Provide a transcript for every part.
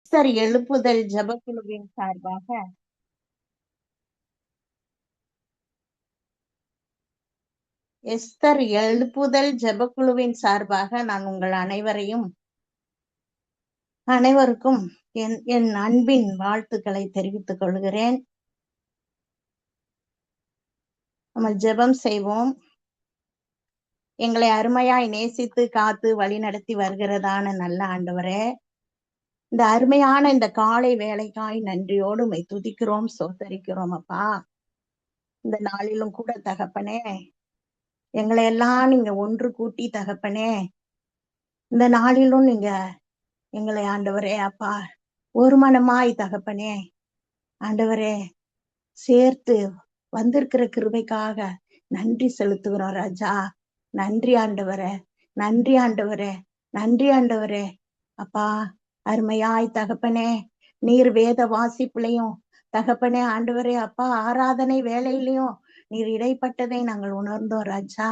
Esther எழுப்புதல் ஜெபக்குழுவின் சார்பாக Esther எழுப்புதல் ஜெபக்குழுவின் சார்பாக நான் உங்கள் அனைவருக்கும் என் அன்பின் வாழ்த்துக்களை தெரிவித்துக் கொள்கிறேன். நம்ம ஜெபம் செய்வோம். எங்களை அருமையாய் நேசித்து காத்து வழி நடத்தி வருகிறதான நல்ல ஆண்டவரே, இந்த அருமையான இந்த காலை வேலைக்காய் நன்றியோடு உம்மை துதிக்கிறோம், சோத்தரிக்கிறோம் அப்பா. இந்த நாளிலும் கூட தகப்பனே, எங்களை எல்லாம் நீங்க ஒன்று கூட்டி தகப்பனே, இந்த நாளிலும் நீங்க எங்களை ஆண்டவரே அப்பா ஒரு மனமாய் தகப்பனே ஆண்டவரே சேர்த்து வந்திருக்கிற கிருபைக்காக நன்றி செலுத்துகிறோம் ராஜா. நன்றி ஆண்டவரே, நன்றி ஆண்டவரே, நன்றி ஆண்டவரே அப்பா. அருமையாய் தகப்பனே, நீர் வேத வாசிப்புலையும் தகப்பனே ஆண்டவரே அப்பா ஆராதனை வேலையிலையும் நீர் இடைப்பட்டதை நாங்கள் உணர்ந்தோம் ராஜா.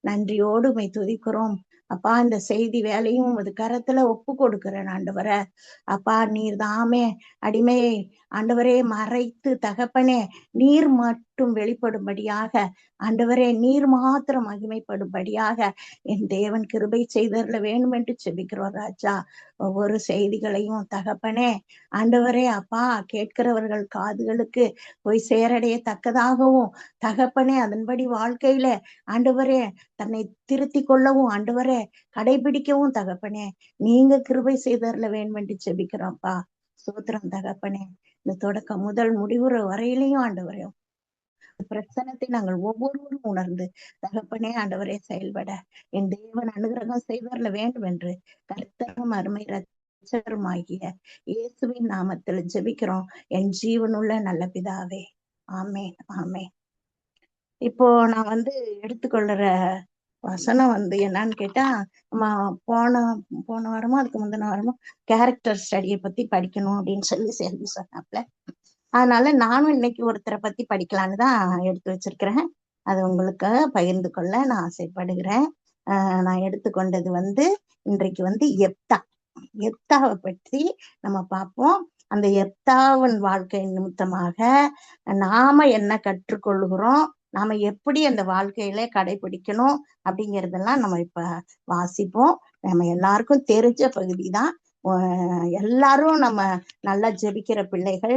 நன்றியோடு உம்மை துதிக்கிறோம் அப்பா. இந்த செய்தி வேலையும் உமது கரத்துல ஒப்பு கொடுக்கிறேன் ஆண்டவரே அப்பா. நீர் தாமே அடிமையை ஆண்டவரே மறைத்து தகப்பனே நீர் மட்டும் வெளிப்படும்படியாக ஆண்டவரே நீர் மாத்திரம் மகிமைப்படும்படியாக என் தேவன் கிருபை செய்தருள வேண்டும் என்று செபிக்கிறோம் ராஜா. ஒவ்வொரு செய்திகளையும் தகப்பனே ஆண்டவரே அப்பா கேட்கிறவர்கள் காதுகளுக்கு போய் சேரடையத்தக்கதாகவும் தகப்பனே அதன்படி வாழ்க்கையில ஆண்டவரே தன்னை திருத்தி கொள்ளவும் ஆண்டவரே கடைபிடிக்கவும் தகப்பனே நீங்க கிருபை செய்தருள வேண்டும் என்று செபிக்கிறோம்ப்பா. சோத்திரம் தகப்பனே. இந்த தொடக்கம் முதல் முடிவுற வரையிலையும் ஆண்டவரே பிரச்சனத்தை நாங்கள் ஒவ்வொருவரும் உணர்ந்து தகப்பனே ஆண்டவரே செயல்பட என் தேவன் அனுகிரகம் செய்தரல வேண்டும் என்று கர்த்தரும் அருமை ரட்சகருமாகிய இயேசுவின் நாமத்தில் ஜெபிக்கிறோம் என் ஜீவனுள்ள நல்ல பிதாவே. ஆமேன், ஆமேன். இப்போ நான் எடுத்துக்கொள்ளுற வசனம் என்னன்னு கேட்டா, நம்ம போன வாரமோ அதுக்கு முந்தின வாரமோ கேரக்டர் ஸ்டடியை பத்தி படிக்கணும் அப்படின்னு சொல்லி சொன்னாப்ல. அதனால நானும் இன்னைக்கு ஒருத்தரை பத்தி படிக்கலான்னு தான் எடுத்து வச்சிருக்கிறேன். அது உங்களுக்கு பகிர்ந்து கொள்ள நான் ஆசைப்படுகிறேன். நான் எடுத்துக்கொண்டது இன்றைக்கு எப்தாவை பற்றி நம்ம பார்ப்போம். அந்த எப்தாவின் வாழ்க்கை நிமித்தமாக நாம என்ன கற்றுக்கொள்கிறோம், நாம எப்படி அந்த வாழ்க்கையில கடைபிடிக்கணும் அப்படிங்கிறதெல்லாம் நம்ம இப்ப வாசிப்போம். நம்ம எல்லாருக்கும் தெரிஞ்ச பகுதி தான். எல்லாரும் நம்ம நல்லா ஜெபிக்கிற பிள்ளைகள்,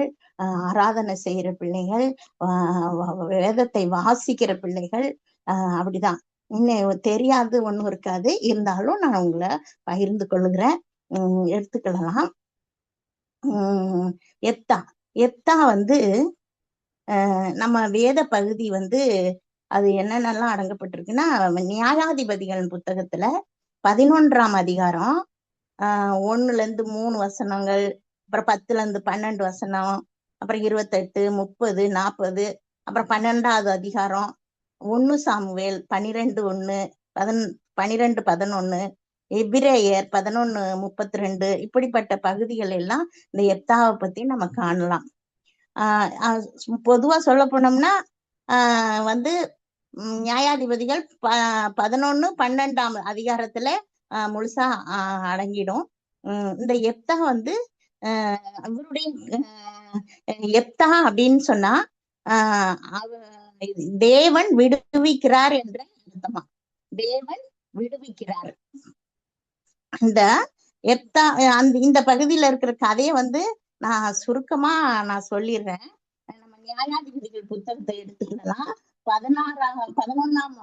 ஆராதனை செய்யற பிள்ளைகள், வேதத்தை வாசிக்கிற பிள்ளைகள், அப்படிதான். இன்னும் தெரியாது ஒண்ணும் இருக்காது. இருந்தாலும் நான் உங்களை பகிர்ந்து கொள்ளுகிறேன். எடுத்துக்கலாம். எப்தா நம்ம வேத பகுதி அது என்னென்னலாம் அடங்கப்பட்டிருக்குன்னா, நியாயாதிபதிகள் புத்தகத்துல 11ஆம் அதிகாரம் 1-3 வசனங்கள், அப்புறம் 10-12 வசனம், அப்புறம் 28, 30, 40, அப்புறம் 12ஆவது அதிகாரம் 1 சாமுவேல் 12:1, 12:11, எபிரேயர் 11:32, இப்படிப்பட்ட பகுதிகள் எல்லாம் இந்த எப்தாவை பத்தி நம்ம காணலாம். பொதுவா சொல்ல போனோம்னா நியாயாதிபதிகள் 11-12ஆம் அதிகாரத்துல முழுசா அடங்கிடும். இந்த எப்தா அவருடைய எப்தா அப்படின்னு சொன்னா தேவன் விடுவிக்கிறார் என்ற அர்த்தமா. தேவன் விடுவிக்கிறார். இந்த எப்தா இந்த பகுதியில இருக்கிற கதையை நான் சுருக்கமா நான் சொல்லிடுறேன். நம்ம நியாயாதிபதிகள் புத்தகத்தை எடுத்துக்கலாம், 11ஆம்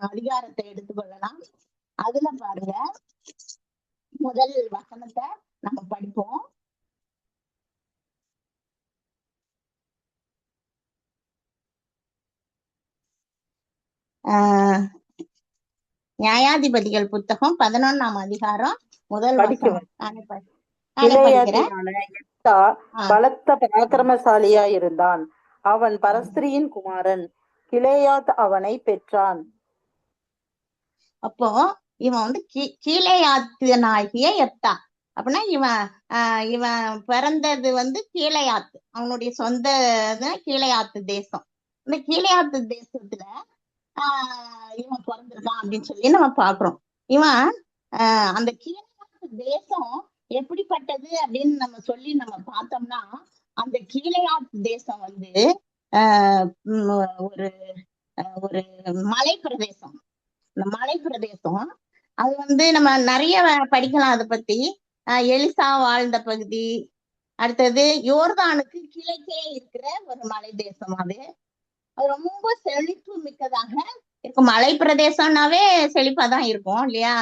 அதிகாரத்தை எடுத்துக்கொள்ளலாம். அதுல பாருங்க, முதல் வசனத்தை நம்ம படிப்போம். நியாயாதிபதிகள் புத்தகம் 11ஆம் அதிகாரம் முதல் வசனம் பலத்த பராக்கிரமசாலியா இருந்தான். அவன் பரஸ்திரியின் குமாரன் கிலேயாத் அவனை பெற்றான். அப்போ இவன் கீலேயாத்தியனாகிய எப்தா அப்படின்னா இவன் பிறந்தது கீலேயாத், அவனுடைய சொந்த கீலேயாத்து தேசம். இந்த கீலேயாத்து தேசத்துல இவன் பிறந்திருக்கான் அப்படின்னு சொல்லி நம்ம பாக்குறோம். இவன் அந்த கீலேயாத்து தேசம் எப்படிப்பட்டது அப்படின்னு நம்ம சொல்லி நம்ம பார்த்தோம்னா, அந்த கீழையாத் தேசம் வந்து ஆஹ் உம் ஒரு ஒரு மலை பிரதேசம். இந்த மலை பிரதேசம் அது வந்து நம்ம நிறைய படிக்கலாம் அதை பத்தி. எலிசா வாழ்ந்த பகுதி. அடுத்தது யோர்தானுக்கு கிழக்கே இருக்கிற ஒரு மலை தேசம் அது. அது ரொம்ப செழிப்பு மிக்கதாக இருக்கும். மலை பிரதேசம்னாவே செழிப்பாதான் இருக்கும் இல்லையா?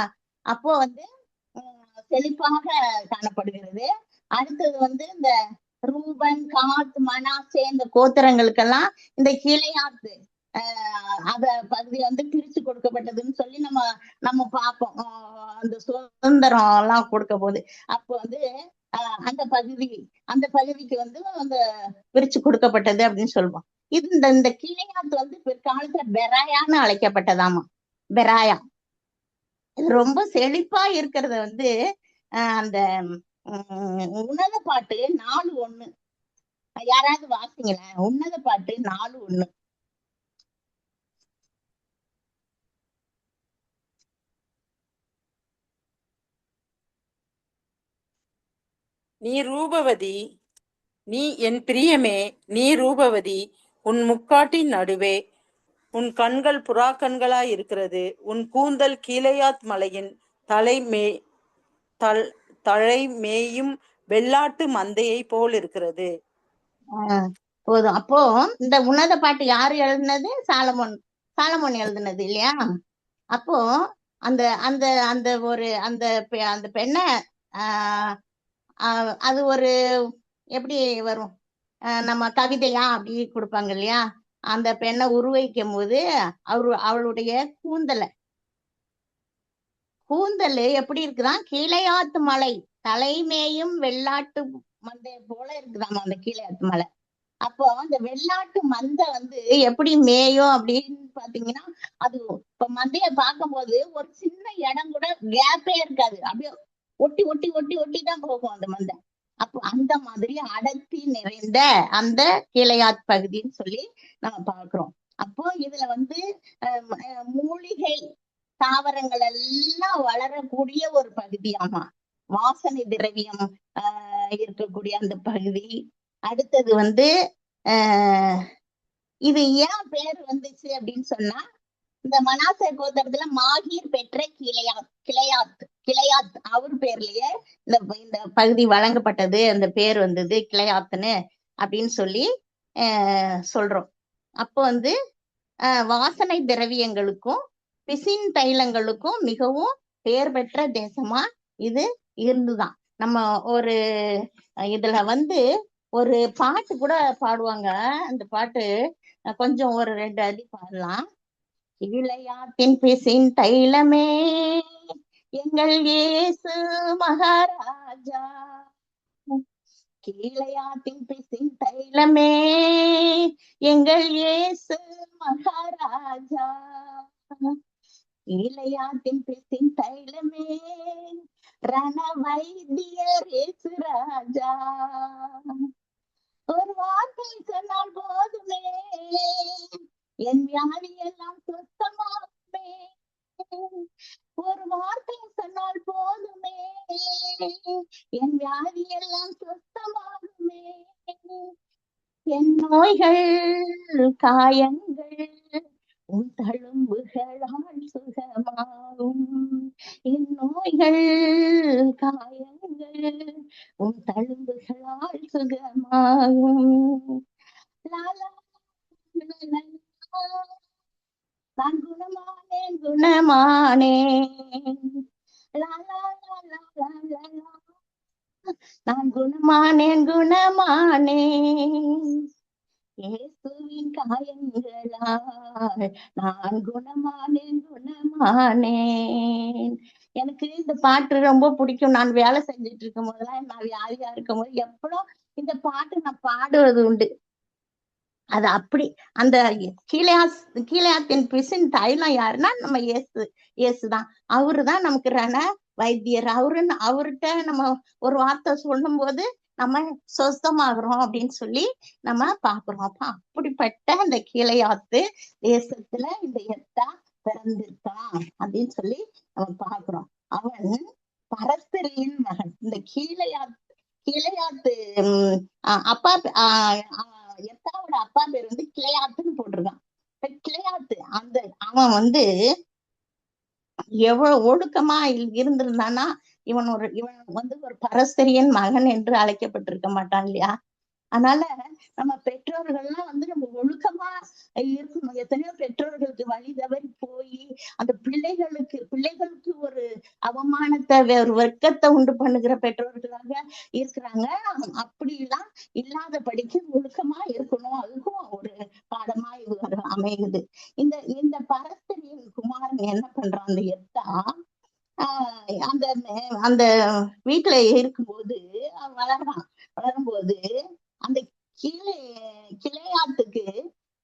அப்போ வந்து செழிப்பாக காணப்படுகிறது. அடுத்தது வந்து இந்த ரூபன், காத், மனாசே இந்த கோத்திரங்களுக்கெல்லாம் இந்த கீழையாத்து அத பகுதி வந்து பிரிச்சு கொடுக்கப்பட்டதுன்னு சொல்லி நம்ம நம்ம பார்ப்போம். அந்த சுதந்திரம் எல்லாம் கொடுக்க போது அப்போ வந்து அந்த பகுதிக்கு வந்து அந்த பிரிச்சு கொடுக்கப்பட்டது அப்படின்னு சொல்லுவோம். இது இந்த கீழையாத்து வந்து பிற்காலத்துல பெராயான்னு அழைக்கப்பட்டதாமா. பெராயா இது ரொம்ப செழிப்பா இருக்கிறத வந்து அந்த உன்னத பாட்டு 4:1 யாராவது வாசிங்களேன். உன்னத பாட்டு 4:1. நீ ரூபவதி, நீ என் பிரியமே, நீ ரூபவதி, உன் முக்காட்டின் நடுவே உன் கண்கள் புறாக்கண்களாய் இருக்கிறது. உன் கூந்தல் கீழையாத் மலையின் தழை மேயும் வெள்ளாட்டு மந்தையை போல் இருக்கிறது. போதும். அப்போ இந்த உன்னத பாட்டு யாரு எழுதுனது? சாலமோன் எழுதுனது இல்லையா? அப்போ அந்த அந்த அந்த ஒரு அந்த பெண்ண அது ஒரு எப்படி வரும், நம்ம கவிதையா அப்படி கொடுப்பாங்க இல்லையா? அந்த பெண்ணை உருவகிக்கும் போது அவளுடைய கூந்தல் எப்படி இருக்குதான்? கீழையாத்து மலை தலைமேயும் வெள்ளாட்டு மந்தை போல இருக்குதாமா அந்த கீழையாத்து மலை. அப்போ அந்த வெள்ளாட்டு மந்தை வந்து எப்படி மேயும் அப்படின்னு பாத்தீங்கன்னா, அது இப்ப மந்தைய பார்க்கும்போது ஒரு சின்ன இடம் கூட கேப்பே இருக்காது. அப்படியே ஒட்டி ஒட்டி ஒட்டி ஒட்டி தான் போகும் அந்த மந்தை. அப்போ அந்த மாதிரி அடர்த்தி நிறைந்த அந்த கீழையாத் பகுதின்னு சொல்லி நம்ம பார்க்கிறோம். அப்போ இதுல வந்து மூலிகை தாவரங்கள் எல்லாம் வளரக்கூடிய ஒரு பகுதியாமா. வாசனை திரவியம் இருக்கக்கூடிய அந்த பகுதி. அடுத்தது வந்து இது ஏன் பேர் வந்துச்சு அப்படின்னு சொன்னா, இந்த மனாசே கோத்திரத்துல மாகீர் பெற்ற கிளையாத் அவர் பேர்லயே இந்த பகுதி வழங்கப்பட்டது. அந்த பேர் வந்தது கிளையாத்துன்னு அப்படின்னு சொல்லி சொல்றோம். அப்போ வந்து வாசனை திரவியங்களுக்கும் பிசின் தைலங்களுக்கும் மிகவும் பெயர் பெற்ற தேசமா இது இருந்துதான். நம்ம ஒரு இதுல வந்து ஒரு பாட்டு கூட பாடுவாங்க. அந்த பாட்டு கொஞ்சம் ஒரு 2 அடி பாடலாம். கீழையாத்தின் பிசின் தைலமே எங்கள் இயேசு மகாராஜா, கீழையாத்தின் பிசின் தைலமே எங்கள் இயேசு மகாராஜா, கீழையாத்தின் பிசின் தைலமே ரண வைத்தியர் இயேசு ராஜா. ஒரு வார்த்தை சொன்னால் போதுமே என் வியாதி எல்லாம் சுத்தமாகுமே. ஒரு வார்த்தை சொன்னால் போதுமே என் வியாதி எல்லாம் சுத்தமாகுமே. என் நோய்கள் காயங்கள் உன் தழும்புகளால் சுகமாகும். என் நோய்கள் காயங்கள் உன் தழும்புகளால் சுகமாகும். நான் குணமானேன் நான் குணமானேன் இயேசுவின் காயங்களால் நான் குணமானேன். எனக்கு இந்த பாட்டு ரொம்ப பிடிக்கும். நான் வேலை செஞ்சுட்டு இருக்கும் போதெல்லாம், நான் வியாதியா இருக்கும் போது எப்பளும் இந்த பாட்டு நான் பாடுவது உண்டு. அது அப்படி அந்த கீழையாத்தின் பிசின் தைலம் யாருன்னா நம்ம இயேசுதான். அவருதான் நமக்கு ரண வைத்தியர். அவர்கிட்ட நம்ம ஒரு வார்த்தை சொல்லும் போது நம்ம சொஸ்தமாகறோம் அப்படின்னு சொல்லி நம்ம பாக்குறோம். அப்ப அப்படிப்பட்ட அந்த கீழையாத்து தேசத்துல இந்த எத்தா பிறந்திருக்கான் அப்படின்னு சொல்லி நம்ம பாக்குறோம். அவன் பரஸ்திரியின் மகன். இந்த கீழையாத்து அப்பா எத்தாவோட அப்பா பேர் வந்து கிளையாத்துன்னு போட்டிருக்கான். கிளையாத்து அவன் வந்து எவ்வளவு ஒழுக்கமா இருந்திருந்தானா இவன் வந்து ஒரு பரஸ்திரியின் மகன் என்று அழைக்கப்பட்டிருக்க மாட்டான் இல்லையா? அதனால நம்ம பெற்றோர்கள்லாம் வந்து நம்ம ஒழுக்கமா இருக்கணும். எத்தனையோ பெற்றோர்களுக்கு வழி தவறி போய் அந்த பிள்ளைகளுக்கு ஒரு அவமானத்தை ஒரு வெட்கத்தை உண்டு பண்ணுகிற பெற்றோர்களாக இருக்கிறாங்க. அப்படி எல்லாம் இல்லாதபடிக்கு ஒழுக்கமா இருக்கணும். அதுக்கும் ஒரு பாடமா இது அமையுது. இந்த பரஸ்திரியின் குமாரன் என்ன பண்றான்? அந்த எத்தா அந்த அந்த வீட்டுல இருக்கும்போது வளரும்போது அந்த கிளையாத்துக்கு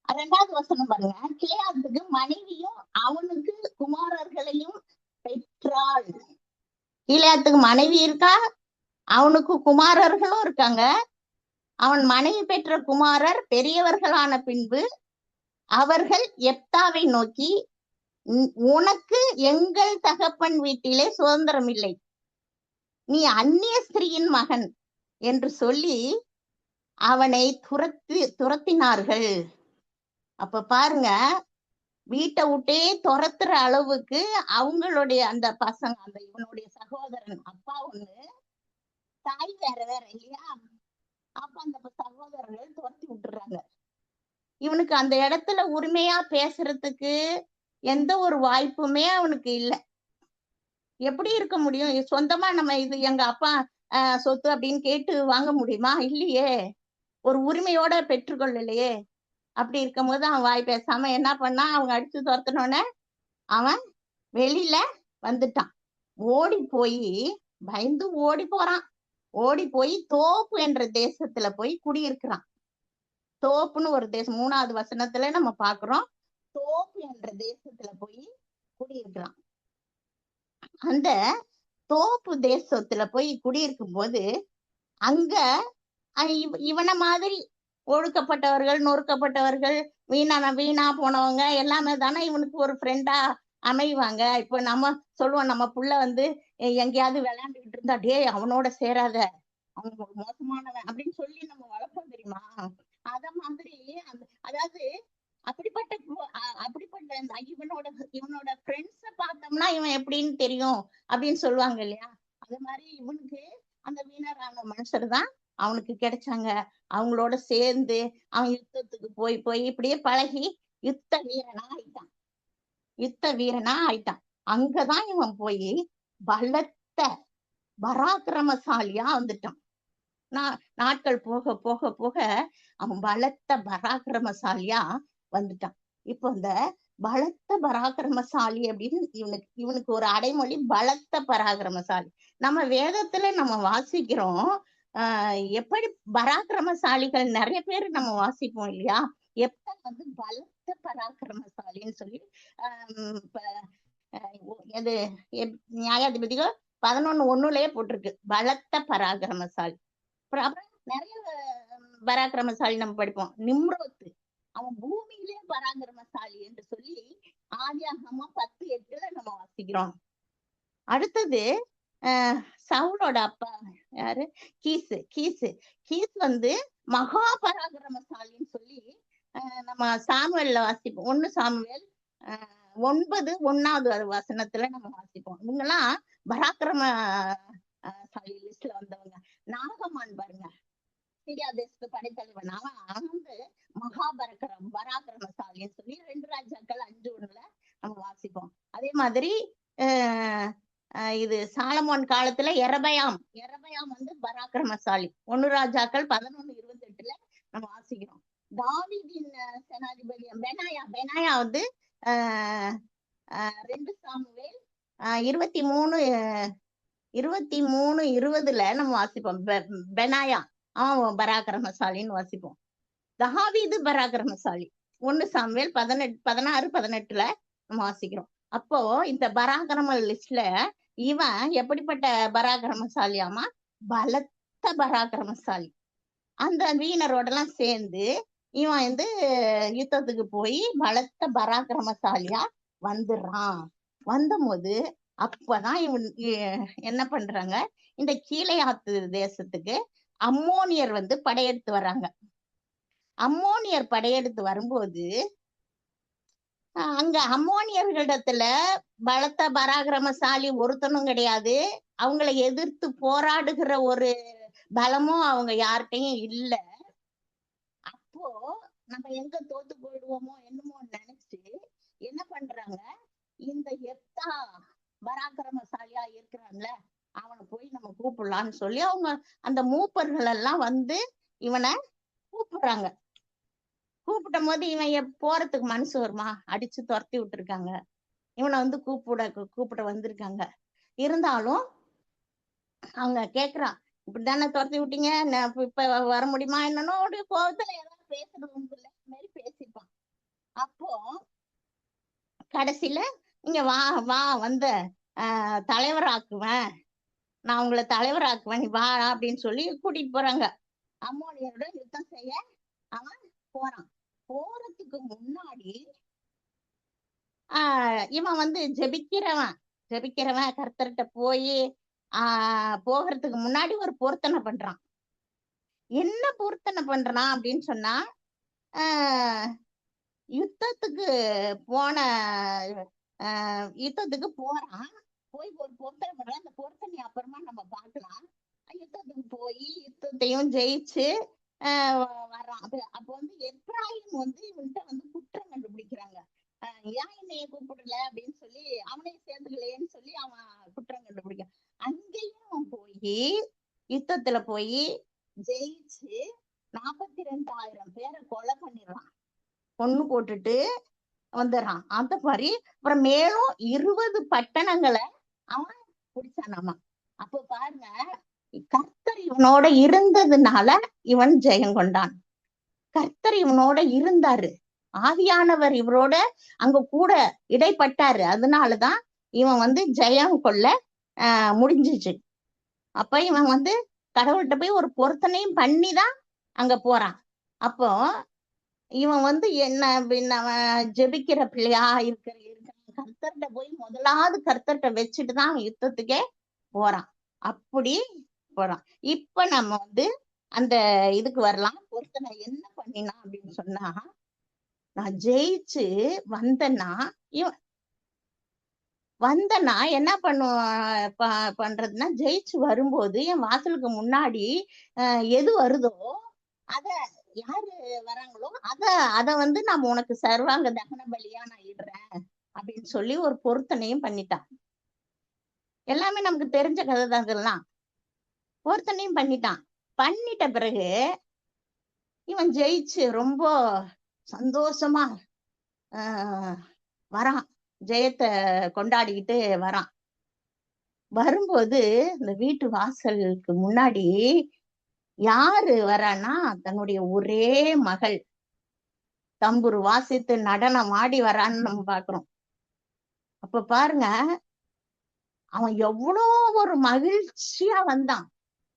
2வது வசனம் பாருங்க. கிளையாத்துக்கு மனைவியும் அவனுக்கு குமாரர்களையும் பெற்றாள். கிளையாத்துக்கு மனைவி இருக்கா, அவனுக்கு குமாரர்களும் இருக்காங்க. அவன் மனைவி பெற்ற குமாரர் பெரியவர்களான பின்பு அவர்கள் எப்தாவை நோக்கி, உனக்கு எங்கள் தகப்பன் வீட்டிலே சுதந்திரம் இல்லை, நீ அந்நிய ஸ்திரீயின் மகன் என்று சொல்லி அவனை துரத்தினார்கள். அப்ப பாருங்க, வீட்டை விட்டே துரத்துற அளவுக்கு அவங்களுடைய அந்த பசங்க, அந்த இவனுடைய சகோதரன், அப்பா ஒண்ணு தாய் வேற வேற இல்லையா? அப்ப அந்த சகோதரர்கள் துரத்தி விட்டுறாங்க. இவனுக்கு அந்த இடத்துல உரிமையா பேசுறதுக்கு எந்த ஒரு வாய்ப்புமே அவனுக்கு இல்லை. எப்படி இருக்க முடியும்? சொந்தமா நம்ம இது எங்க அப்பா சொத்து அப்படின்னு கேட்டு வாங்க முடியுமா? இல்லையே. ஒரு உரிமையோட பெற்றுக்கொள்ளலையே. அப்படி இருக்கும் போது அவன் வாய் பேசாம என்ன பண்ணா, அவங்க அடிச்சு துரத்தினோடனே அவன் வெளியில வந்துட்டான். ஓடி போய் பயந்து ஓடி போறான். ஓடி போய் தோப்பு என்ற தேசத்துல போய் குடியிருக்கிறான். தோப்புன்னு ஒரு தேசம் 3வது வசனத்துல நம்ம பாக்குறோம். தோப்பு என்ற தேசத்துல போய் குடியிருக்கிறான். அந்த தோப்பு தேசத்துல போய் குடியிருக்கும் போது அங்க இவனை மாதிரி ஒழுக்கப்பட்டவர்கள், நொறுக்கப்பட்டவர்கள், வீணா போனவங்க எல்லாமே தானே இவனுக்கு ஒரு ஃப்ரெண்டா அமைவாங்க. இப்ப நம்ம சொல்லுவோம், நம்ம புள்ள வந்து எங்கேயாவது விளையாண்டுகிட்டு இருந்தா, டே அவனோட சேராத, அவன் மோசமானவன் அப்படின்னு சொல்லி நம்ம வளர்ப்போம் தெரியுமா? அத மாதிரி அதாவது அப்படிப்பட்ட இவனோட ஃப்ரெண்ட்ஸ பார்த்தோம்னா இவன் எப்படின்னு தெரியும் அப்படின்னு சொல்லுவாங்க இல்லையா? அது மாதிரி இவனுக்கு அந்த வீணரான மனுஷர் தான் அவனுக்கு கிடைச்சாங்க. அவங்களோட சேர்ந்து அவன் யுத்தத்துக்கு போய் இப்படியே பழகி யுத்த வீரனா ஆயிட்டான். அங்கதான் இவன் போய் பலத்த பராக்கிரமசாலியா வந்துட்டான். நாட்கள் போக போக போக அவன் பலத்த பராக்கிரமசாலியா வந்துட்டான். இப்போ இந்த பலத்த பராக்கிரமசாலி அப்படின்னு இவனுக்கு ஒரு அடைமொழி, பலத்த பராக்கிரமசாலி. நம்ம வேதத்துல நம்ம வாசிக்கிறோம், எப்படி பராக்கிரமசாலிகள் நிறைய பேர் நம்ம வாசிப்போம் இல்லையா? எப்ப வந்து பலத்த பராக்கிரமசாலின்னு சொல்லி எது நியாயாதிபதிகள் 11:1 போட்டிருக்கு, பலத்த பராக்கிரமசாலி. அப்புறம் நிறைய பராக்கிரமசாலி நம்ம படிப்போம். நிம்ரோத்து, அவன் பூமியிலே பராக்கிரமசாலி என்று சொல்லி ஆதியாகமம் 10:8 நம்ம வாசிக்கிறோம். அடுத்தது சவுலோட அப்பா யாரு? கீஸ் வந்து மகா பராக்கிரமசாலின்னு சொல்லி நம்ம சாமுவேல்ல வாசிப்போம். 1 சாமுவேல் 9:1 வசனத்துல நம்ம வாசிப்போம். இவங்கெல்லாம் பராக்கிரமசாலி லிஸ்ட்ல வந்தவங்க. நாகமான் பாருங்க, சிரியா தேசத்து படைத்தலைவன், அவன் வந்து பராக்கிரமசாலின்னு சொல்லி 2 ராஜாக்கள் 5:1 நம்ம வாசிப்போம். அதே மாதிரி இது சாலமோன் காலத்துல எரபயாம் வந்து பராக்கிரமசாலி. 1 ராஜாக்கள் 11:28 நம்ம வாசிக்கிறோம். தாவீதின் சேனாதிபதி பெனாயா வந்து 2 சாமுவேல் 23:20 நம்ம வாசிப்போம். பெனாயா அவன் பராக்கிரமசாலின்னு வாசிப்போம். தாவீது பராக்கிரமசாலி 1 சாமுவேல் 16:18 நம்ம வாசிக்கிறோம். அப்போ இந்த பராக்கிரம லிஸ்ட்ல இவன் எப்படிப்பட்ட பராக்கிரமசாலியாமா? பலத்த பராக்கிரமசாலி. அந்த வீணரோட எல்லாம் சேர்ந்து இவன் வந்து யுத்தத்துக்கு போய் பலத்த பராக்கிரமசாலியா வந்துடுறான். வந்தபோது அப்பதான் என்ன பண்றாங்க, இந்த கீலேயாத்து தேசத்துக்கு அம்மோனியர் வந்து படையெடுத்து வர்றாங்க. அம்மோனியர் படையெடுத்து வரும்போது அங்க அம்மோனியர்களிடத்துல பலத்த பராக்கிரமசாலி ஒருத்தனும் கிடையாது. அவங்களை எதிர்த்து போராடுகிற ஒரு பலமும் அவங்க யார்கிட்டயும் இல்ல. அப்போ நம்ம எங்க தோத்து போயிடுவோமோ என்னமோ நினைச்சு என்ன பண்றாங்க, இந்த எப்தா பராக்கிரமசாலியா இருக்கிறான்ல அவனை போய் நம்ம கூப்பிடலான்னு சொல்லி அவங்க அந்த மூப்பர்கள் எல்லாம் வந்து இவனை கூப்பிடுறாங்க. கூப்பிடும் போது இவன் போறதுக்கு மனசு வருமா? அடிச்சு துரத்தி விட்டுருக்காங்க. இவனை வந்து கூப்பிட வந்திருக்காங்க. இருந்தாலும் அவங்க கேக்குறான், இப்படித்தானே துரத்தி விட்டீங்க, இப்ப வர முடியுமா என்னன்னு ஒரு கோபத்துல ஏதாவது பேசுறது உண்டு இல்ல, மாதிரி பேசிப்பான். அப்போ கடைசியில இங்க வா வா வந்த தலைவராக்குவேன், நான் உங்களை தலைவராக்குவேன், நீ வா அப்படின்னு சொல்லி கூட்டிட்டு போறாங்க. அம்மோனியரோட யுத்தம் செய்ய அவன் போறான். போறதுக்கு முன்னாடி இவன் வந்து ஜெபிக்கிறவன் கர்த்தர்கிட்ட போய் போகிறதுக்கு முன்னாடி ஒரு பொருத்தனை பண்றான். என்ன பொருத்தனை பண்றான் அப்படின்னு சொன்னா, யுத்தத்துக்கு போறான். போய் ஒரு பொருத்தனை பண்றான். அந்த பொருத்தனை அப்புறமா நம்ம பார்க்கலாம். யுத்தத்துக்கு போய் யுத்தத்தையும் ஜெயிச்சு வர்றான். அப்ப வந்து எப்ராஹிம் வந்து இவன்கிட்ட வந்து குற்றம் கண்டுபிடிக்கிறாங்க. ஏன் என்னைய கூப்பிடல அப்படின்னு சொல்லி, அவனையும் சேர்ந்துக்கலையேன்னு சொல்லி அவன் குற்றம் கண்டுபிடிக்க. அங்கேயும் போய் யுத்தத்துல போய் ஜெயிச்சு 42,000 பேரை கொலை பண்ணிடுறான், கொன்னு போட்டுட்டு வந்துடுறான். அந்த மாதிரி அப்புறம் மேலும் 20 பட்டணங்களை அவன் பிடிச்சானாமா. அப்ப பாருங்க, கர்த்தர் இவனோட இருந்ததுனால இவன் ஜெயம் கொண்டான். கர்த்தர் இவனோட இருந்தாரு, ஆவியானவர் இவரோட அங்க கூட இடைப்பட்டாரு. அதனாலதான் இவன் வந்து ஜெயம் கொள்ள முடிஞ்சிச்சு. அப்ப இவன் வந்து கடவுள்கிட்ட போய் ஒரு பொருத்தனையும் பண்ணிதான் அங்க போறான். அப்போ இவன் வந்து என்ன ஜெபிக்கிற பிள்ளையா இருக்கிற கர்த்தர்கிட்ட போய் முதலாவது கர்த்தர்கிட்ட வச்சுட்டுதான் அவன் யுத்தத்துக்கே போறான். அப்படி போறான். இப்ப நம்ம வந்து அந்த இதுக்கு வரலாம். பொருத்தனை என்ன பண்ணினா அப்படின்னு சொன்னா, நான் ஜெயிச்சு வந்தேன்னா என்ன பண்றதுன்னா, ஜெயிச்சு வரும்போது என் வாசலுக்கு முன்னாடி எது வருதோ அத யாரு வராங்களோ அத வந்து நான் உனக்கு சர்வாங்க தகன பலியா நான் இடுறேன் அப்படின்னு சொல்லி ஒரு பொருத்தனையும் பண்ணிட்டான். எல்லாமே நமக்கு தெரிஞ்ச கதை தான் இதெல்லாம். பொருத்தனையும் பண்ணிட்ட பிறகு இவன் ஜெயிச்சு ரொம்ப சந்தோஷமா வரான், ஜெயத்தை கொண்டாடிக்கிட்டு வரான். வரும்போது இந்த வீட்டு வாசலுக்கு முன்னாடி யாரு வரான்னா, தன்னுடைய ஒரே மகள் தம்புரு வாசித்து நடனம் ஆடி வரான்னு நம்ம பாக்குறோம். அப்ப பாருங்க, அவன் எவ்வளோ ஒரு மகிழ்ச்சியா வந்தான்,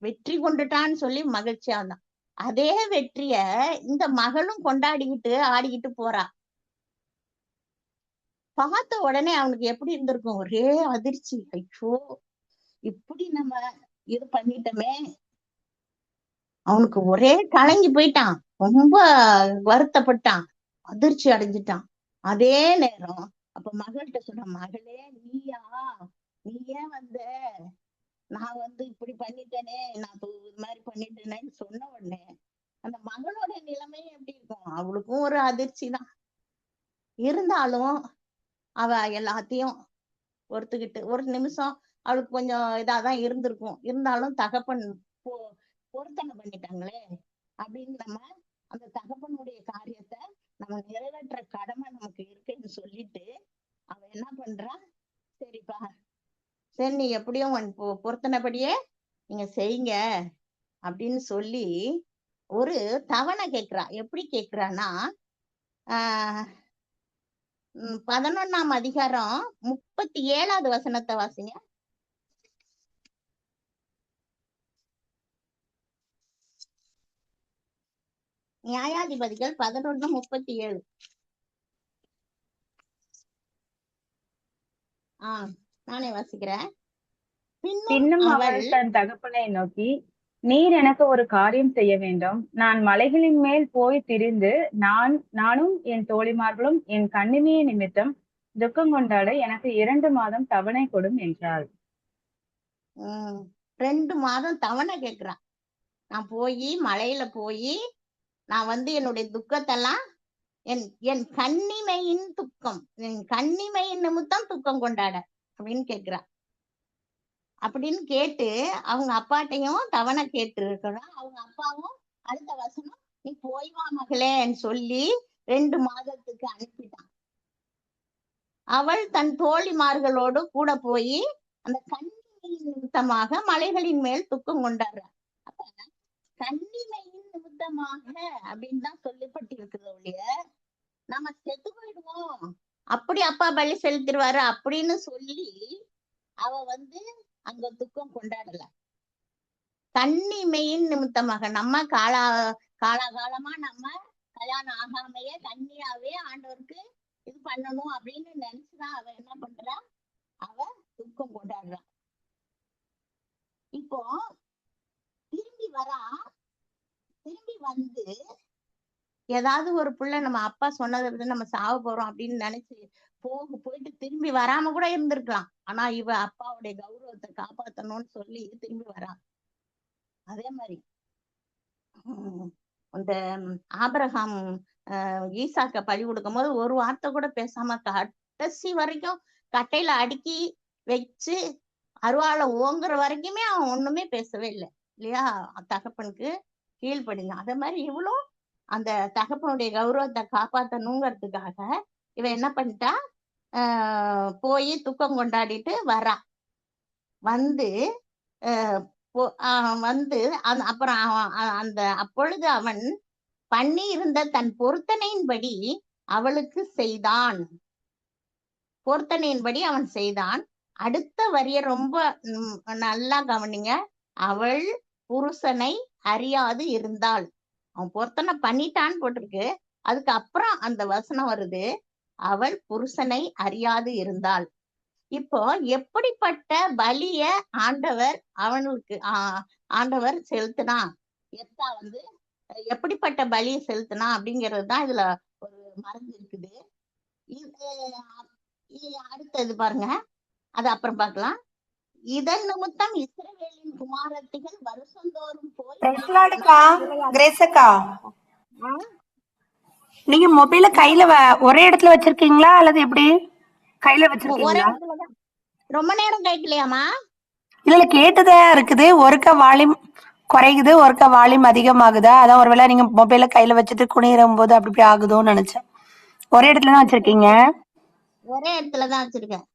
வெற்றி கொண்டுட்டான்னு சொல்லி மகிழ்ச்சியா வந்தான். அதே வெற்றிய இந்த மகளும் கொண்டாடிக்கிட்டு ஆடிக்கிட்டு போறா. பார்த்த உடனே அவனுக்கு எப்படி இருந்திருக்கும்? ஒரே அதிர்ச்சி. ஐயோ, இப்படி நம்ம இது பண்ணிட்டோமே. அவனுக்கு ஒரே கலங்கி போயிட்டான், ரொம்ப வருத்தப்பட்டான், அதிர்ச்சி அடைஞ்சிட்டான். அதே நேரம் அப்ப மகள்கிட்ட சொன்ன, மகளே நீ ஏன் வந்த? நான் வந்து இப்படி பண்ணிட்டேனே, நான் இது மாதிரி பண்ணிட்டேனேன்னு சொன்ன உடனே அந்த மகளோட நிலைமை எப்படி இருக்கும்? அவளுக்கும் ஒரு அதிர்ச்சி தான். இருந்தாலும் அவ எல்லாத்தையும் ஒருத்துக்கிட்டு, ஒரு நிமிஷம் அவளுக்கு கொஞ்சம் இதாதான் இருந்திருக்கும். இருந்தாலும் தகப்பன் பொருத்தனை பண்ணிட்டாங்களே அப்படின்னு நம்ம அந்த தகப்பனுடைய காரியத்தை நம்ம நிறைவேற்ற கடமை நமக்கு இருக்குன்னு சொல்லிட்டு அவ என்ன பண்றா, சரிப்பா, சரி நீ எப்படியும் பொருத்தனைப்படியே நீங்க செய்யுங்க அப்படின்னு சொல்லி ஒரு தவணை கேட்கிறா. எப்படி கேட்கிறான்னா, 11ஆம் அதிகாரம் 37வது வசனத்தை வாசிங்க. நியாயாதிபதிகள் 11:37. நானே வாசிக்கிறேன். பின்னும் பின்னும் அவள் அவள் தன் தகப்பனை நோக்கி, நீர் எனக்கு ஒரு காரியம் செய்ய வேண்டும். நான் மலைகளின் மேல் போய் திரிந்து நானும் என் தோழிமார்களும் என் கன்னிமையை நிமித்தம் துக்கம் கொண்டாட எனக்கு 2 மாதம் தவணை கொடும் என்றாள். 2 மாதம் தவணை கேக்குறான். நான் போய் மலையில போய் நான் வந்து என்னுடைய துக்கத்தெல்லாம் என் கன்னிமையின் துக்கம், என் கன்னிமையின் நிமித்தம் துக்கம் கொண்டாட அப்படின்னு கேக்குறான். அப்படின்னு கேட்டு அவங்க அப்பாட்டையும் தவணை கேட்டு இருக்கிறோம். அவங்க அப்பாவும் அடுத்த வசனம் நீ போய் வா மகளேன்னு சொல்லி 2 மாதத்துக்கு அனுப்பிட்டான். அவள் தன் தோழிமார்களோடு கூட போய் அந்த கன்னிமையின் நிமித்தமாக மலைகளின் மேல் துக்கம் கொண்டாடுறாள். அப்ப கன்னிமையின் நிமித்தமாக அப்படின்னு தான் சொல்லப்பட்டிருக்கிறது ஒழிய நம்ம செத்து போயிடுவோம் அப்படி அப்பா பலி செலுத்திடுவாரு அப்படின்னு சொல்லி அவ வந்து அங்க துக்கம் கொண்டாடல. கன்னிமையின் நிமித்தமாக நம்ம காலாகாலமா நம்ம கல்யாணம் ஆகாமையே கன்னியாவே ஆண்டவருக்கு இது பண்ணணும் அப்படின்னு நினைச்சுதான் அவ என்ன பண்றா, அவ துக்கம் கொண்டாடுறா. இப்போ திரும்பி வந்து ஏதாவது ஒரு புள்ள நம்ம அப்பா சொன்னதை விட நம்ம சாவ போறோம் அப்படின்னு நினைச்சு போயிட்டு திரும்பி வராம கூட இருந்திருக்கலாம். ஆனா இவ அப்பாவுடைய கௌரவத்தை காப்பாத்தணும்னு சொல்லி திரும்பி வரா. அதே மாதிரி அந்த ஆபிரகாம் ஈசாக்க பழி கொடுக்கும் போது ஒரு வார்த்தை கூட பேசாம கடைசி வரைக்கும் கட்டையில அடுக்கி வச்சு அருவாளை ஓங்குற வரைக்குமே அவன் ஒண்ணுமே பேசவே இல்லை இல்லையா, தகப்பனுக்கு கீழ்படிங்க. அதே மாதிரி இவ்வளவு அந்த தகப்பனுடைய கௌரவத்தை காப்பாத்தணுங்கிறதுக்காக இவ என்ன பண்ணிட்டா, போய் துக்கம் கொண்டாடிட்டு வரா. வந்து அப்புறம் அந்த அப்பொழுது அவன் பண்ணி இருந்த தன் பொருத்தனையின்படி அவளுக்கு செய்தான். பொருத்தனையின்படி அவன் செய்தான். அடுத்த வரிய ரொம்ப நல்லா கவனிங்க. அவள் புருஷனை அறியாது இருந்தாள். அவன் பொருத்தனை பண்ணிட்டான்னு போட்டிருக்கு. அதுக்கு அப்புறம் அந்த வசனம் வருது, அவள் புருஷனை அறியாது இருந்தாள். இப்போ எப்படிப்பட்ட பலிய ஆண்டவர் செலுத்தினா, எத்தா வந்து எப்படிப்பட்ட பலியை செலுத்தினா அப்படிங்கிறது தான் இதுல ஒரு மருந்து இருக்குது. இது அடுத்தது பாருங்க, அது அப்புறம் பார்க்கலாம். இதன் நிமித்தம் இஸ்ரவேலின் குமாரத்திகள் வருஷந்தோறும் போய் நீங்க மொபைல கையில ஒரே இடத்துல வச்சிருக்கீங்களா அல்லது எப்படி கையில வச்சிருக்கீங்களா? ரொம்ப நேரம் கேட்கலையாமா? இல்ல கேட்டுதா இருக்குது. ஒருக்கா வால்யூம் குறையுது, ஒருக்கா வால்யூம் அதிகமாகுதா? அதான் ஒருவேளை நீங்க மொபைல கையில வச்சுட்டு குனியும் போது அப்படி ஆகுதோன்னு நினைச்சேன். ஒரே இடத்துல தான் வச்சிருக்கீங்க? ஒரே இடத்துலதான் வச்சிருக்கேன்.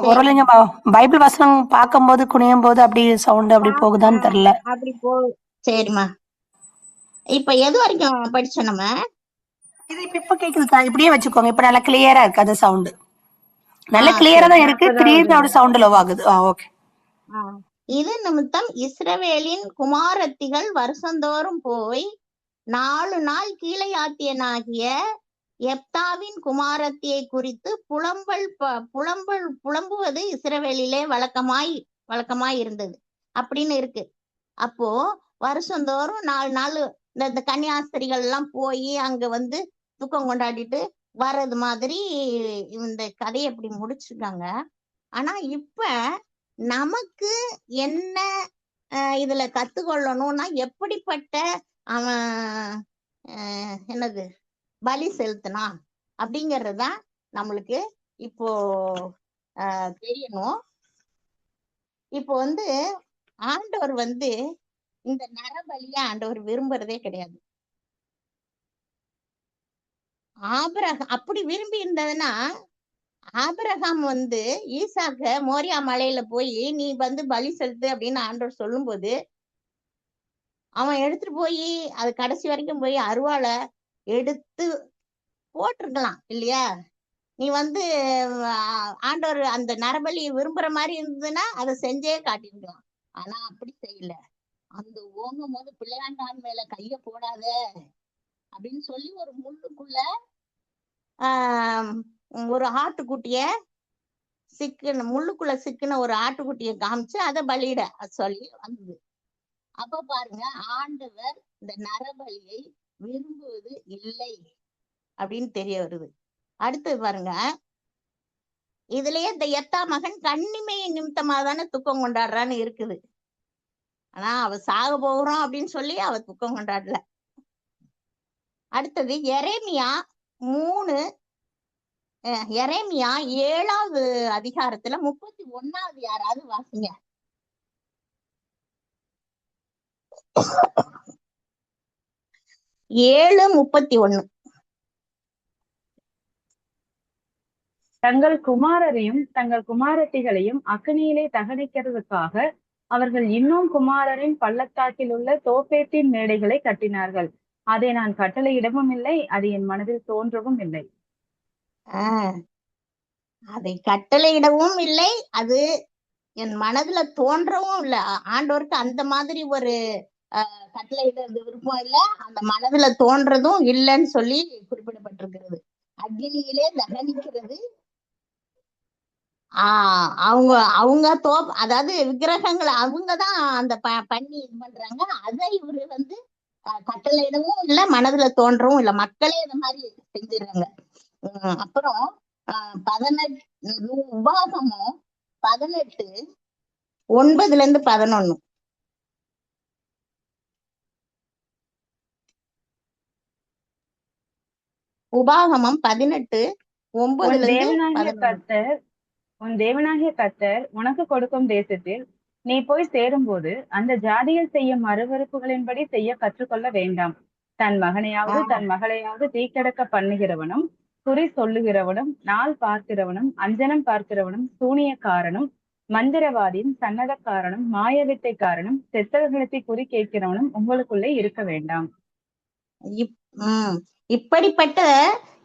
ஒருவேளை நீங்க பைபிள் வசனம் பார்க்கும் போது குனியும் போது அப்படி சவுண்ட் அப்படி போகுதான்னு தெரியல. அப்படி சரிம்மா. இப்ப எது வரைக்கும் படிச்சோம் நம்ம? இது இப்ப கேக்குது, இப்படியே வச்சுக்கோங்க. இப்ப நல்லா கிளியரா இருக்கு அந்த சவுண்ட். நல்ல கிளியரா தான் இருக்கு. திடீர்னு சவுண்ட் லோ ஆகுது. ஓகே. இது நிமித்தம் இஸ்ரவேலின் குமாரத்திகள் வருஷந்தோறும் போய் 4 நாள் கீழையாத்தியனாகிய எப்தாவின் குமாரத்தியை குறித்து புலம்புவது இஸ்ரவேலிலே வழக்கமாய் இருந்தது அப்படின்னு இருக்கு. அப்போ வருஷந்தோறும் 4 நாள் இந்த கன்னியாஸ்திரிகள் எல்லாம் போய் அங்க வந்து துக்கம் கொண்டாடிட்டு வர்றது மாதிரி இந்த கதையை எப்படி முடிச்சிருக்காங்க. ஆனா இப்ப நமக்கு என்ன இதுல கத்துக்கொள்ளணும்னா, எப்படிப்பட்ட அவன் என்னது பலி செலுத்தினான் அப்படிங்கறதுதான் நம்மளுக்கு இப்போ தெரியணும். இப்போ வந்து ஆண்டவர் வந்து இந்த நரபலிய ஆண்டவர் விரும்புறதே கிடையாது. அப்படி விரும்பி இருந்ததுன்னா ஆபிரகாம் வந்து ஈசாக்க மோரியா மலையில போய் நீ வந்து பலி செலுத்து அப்படின்னு ஆண்டவர் சொல்லும் போது அவன் எடுத்துட்டு போய் அது கடைசி வரைக்கும் போய் அருவாளை எடுத்து போட்டிருக்கலாம் இல்லையா? நீ வந்து ஆண்டவர் அந்த நரபலியை விரும்புற மாதிரி இருந்ததுன்னா அதை செஞ்சே காட்டிருக்கலாம். ஆனா அப்படி செய்யல. அந்த ஓங்கும் போது பிள்ளையாண்டான் மேல கைய போடாத அப்படின்னு சொல்லி ஒரு முள்ளுக்குள்ள ஒரு ஆட்டுக்குட்டிய முள்ளுக்குள்ள சிக்கின ஒரு ஆட்டுக்குட்டியை காமிச்சு அதை பலியிட சொல்லி வந்தது. அப்ப பாருங்க, ஆண்டவர் இந்த நரபலியை விரும்புவது இல்லை அப்படின்னு தெரிய வருது. அடுத்தது பாருங்க, இதுலயே இந்த எத்தா மகன் கன்னிமை நிமித்தமா தானே துக்கம் கொண்டாடுறான்னு இருக்குது. ஆனா அவ சாக போகிறோம் அப்படின்னு சொல்லி அவ துக்கம் கொண்டாடல. அடுத்தது எரேமியா 7வது அதிகாரத்துல 31வது யாராவது வாசிங்க. ஏழு 31. தங்கள் குமாரரையும் தங்கள் குமாரத்திகளையும் அக்னியிலே தகனிக்கிறதுக்காக அவர்கள் இன்னும் குமாரரின் பள்ளத்தாக்கில் உள்ள தோப்பேத்தின் மேடைகளை கட்டினார்கள். அதை நான் கட்டளையிடவும் இல்லை, அது என் மனதில் தோன்றவும் இல்லை. அதை கட்டளையிடவும் இல்லை, அது என் மனதுல தோன்றவும் இல்லை. ஆண்டவருக்கு அந்த மாதிரி ஒரு கட்டளையிடுறது விருப்பம் இல்லை, அந்த மனதுல தோன்றதும் இல்லைன்னு சொல்லி குறிப்பிடப்பட்டிருக்கிறது. அக்னியிலே தகனிக்கிறது அவங்க அதாவது விக்கிரகங்களை அவங்கதான் அந்த பண்ணி இது பண்றாங்க. அதை இவரு கட்டளையிடவும் இல்லை, மனதுல தோன்றவும் இல்லை, மக்களே இந்த மாதிரி செஞ்சிடறாங்க. அப்புறம் 18 உபாகமும் 18:9-11. உபாகமம் 18:9-11. உன் தேவனாகிய கர்த்தர் உனக்கு கொடுக்கும் தேசத்தில் நீ போய் சேரும்போது அந்த ஜாதியில் செய்யும் அருவருப்புகளின்படி செய்ய கற்றுக்கொள்ள வேண்டாம். தன் மகனையாவது தன் மகளையாவது தீக்கடக்க பண்ணுகிறவனும், குறி சொல்லுகிறவனும், நாள் பார்க்கிறவனும், அஞ்சனம் பார்க்கிறவனும், சூனியக்காரனும், மந்திரவாதியும், சன்னதக்காரனும், மாயவித்தைக்காரனும், செத்தவர்களுக்கு குறி கேட்கிறவனும் உங்களுக்குள்ளே இருக்க வேண்டாம்.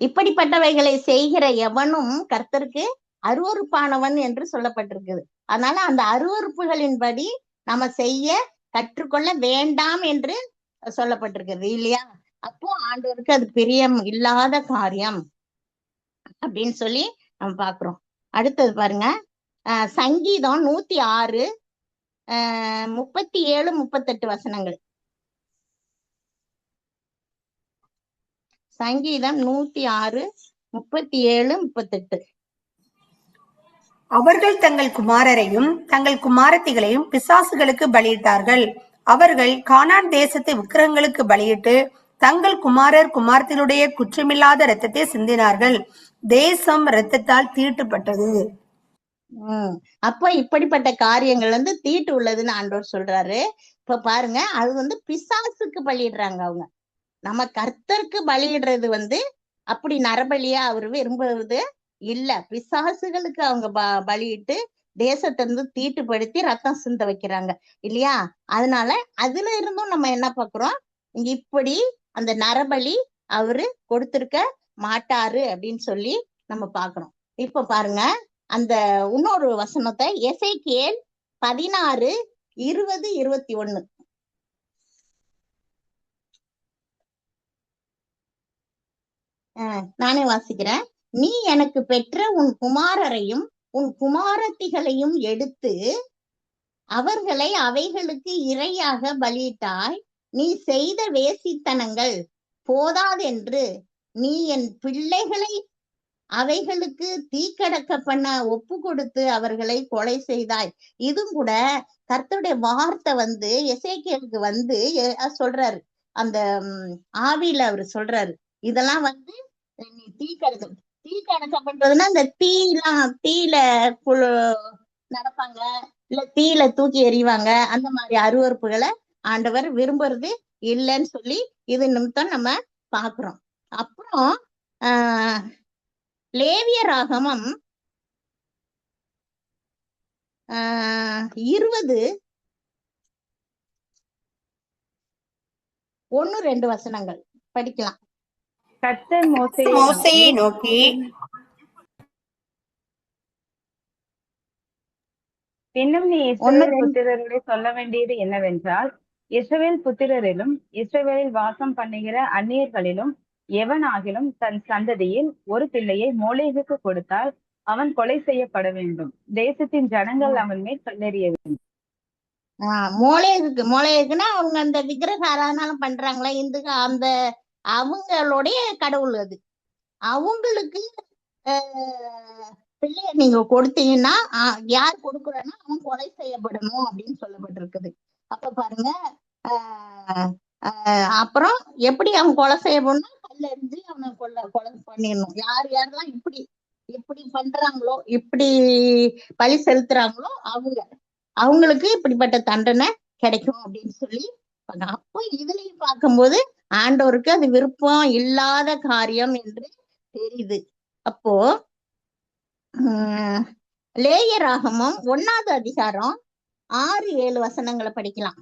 இப்படிப்பட்டவைகளை செய்கிற எவனும் கர்த்தருக்கு அருவருப்பானவன் என்று சொல்லப்பட்டிருக்குது. அதனால அந்த அருவருப்புகளின்படி நம்ம செய்ய கற்றுக்கொள்ள வேண்டாம் என்று சொல்லப்பட்டிருக்கிறது இல்லையா? அப்போ ஆண்டவருக்கு அது பிரியம் இல்லாத காரியம் அப்படின்னு சொல்லி நம்ம பாக்குறோம். அடுத்தது பாருங்க, சங்கீதம் 106 37-38 வசனங்கள். சங்கீதம் 106 37-38. அவர்கள் தங்கள் குமாரரையும் தங்கள் குமாரத்திகளையும் பிசாசுகளுக்கு பலியிட்டார்கள். அவர்கள் கானான் தேசத்து விக்கிரகங்களுக்கு பலியிட்டு தங்கள் குமாரர் குமாரத்தினுடைய குற்றமில்லாத இரத்தத்தை சிந்தினார்கள். தேசம் இரத்தத்தால் தீட்டுப்பட்டது. அப்ப இப்படிப்பட்ட காரியங்கள் தீட்டு உள்ளதுன்னு ஆண்டவர் சொல்றாரு. இப்ப பாருங்க, அது பிசாசுக்கு பலியிடுறாங்க அவங்க. நம்ம கர்த்தருக்கு பலியிடுறது அப்படி நரபலியா அவரு விரும்புறது இல்ல. பிசாசுகளுக்கு அவங்க பலியிட்டு தேசத்தை தீட்டுப்படுத்தி ரத்தம் சிந்த வைக்கிறாங்க இல்லையா? அதனால அதுல இருந்தும் நம்ம என்ன பாக்குறோம், இப்படி அந்த நரபலி அவரு கொடுத்திருக்க மாட்டாரு அப்படின்னு சொல்லி நம்ம பாக்குறோம். இப்ப பாருங்க, அந்த இன்னொரு வசனத்தை எசேக்கியேல் 16:20-21. நானே வாசிக்கிறேன். நீ எனக்கு பெற்ற உன் குமாரரையும் உன் குமாரத்திகளையும் எடுத்து அவர்களை அவைகளுக்கு இரையாக பலியிட்டாய். நீ செய்த வேசித்தனங்கள் போதாதென்று நீ என் பிள்ளைகளை அவைகளுக்கு தீக்கடக்க பண்ண ஒப்பு கொடுத்து அவர்களை கொலை செய்தாய். இதுவும் கூட கர்த்தருடைய வார்த்தை எசேக்கியேலுக்கு சொல்றாரு. அந்த ஆவியில அவரு சொல்றாரு, இதெல்லாம் நீ தீக்கடக்க பண்றதுன்னா இந்த தீயில நடப்பாங்க, இல்ல தீயில தூக்கி எறிவாங்க. அந்த மாதிரி அருவருப்புகளை ஆண்டவர் விரும்புறது இல்லைன்னு சொல்லி இது நிமித்தம் நம்ம பாக்குறோம். அப்புறம் லேவியராகமம் 20:1-2 வசனங்கள் படிக்கலாம். கர்த்தர் மோசேயை நோக்கி, பின்னும் நீ இஸ்ரவேல் புத்திரருடைய சொல்ல வேண்டியது என்னவென்றால், இஸ்ரவேல் புத்திரரிலும் இஸ்ரவேலில் வாசம் பண்ணுகிற அந்நியர்களிலும் எவனாகிலும் தன் சந்ததியில் ஒரு பிள்ளையை மோளேகுக்கு கொடுத்தால் அவன் கொலை செய்யப்பட வேண்டும். தேசத்தின் ஜனங்கள் அவன் மேல் கல்லெறிய வேண்டும். மூளை இருக்குன்னா அவங்க அந்த விக்கிரக ஆராதனை பண்றாங்களா இந்துக்க, அந்த அவங்களுடைய கடவுள் அது. அவங்களுக்கு பிள்ளைய நீங்க கொடுத்தீங்கன்னா யார் கொடுக்குறன்னா அவன் கொலை செய்யப்படணும் அப்படின்னு சொல்லப்பட்டிருக்குது. அப்ப பாருங்க, அப்புறம் எப்படி அவன் கொலை செய்யப்படணும், கல்ல எறிஞ்சு அவனை கொலை பண்ணிடணும். யாரெல்லாம் இப்படி பண்றாங்களோ, இப்படி பழி செலுத்துறாங்களோ அவங்களுக்கு இப்படிப்பட்ட தண்டனை கிடைக்கும் அப்படின்னு சொல்லி. அப்போ இதுலயும் பார்க்கும்போது ஆண்டவருக்கு அது விருப்பம் இல்லாத காரியம் என்று தெரியுது. அப்போ லேவியராகமம் 1வது அதிகாரம் 6-7 வசனங்களை படிக்கலாம்.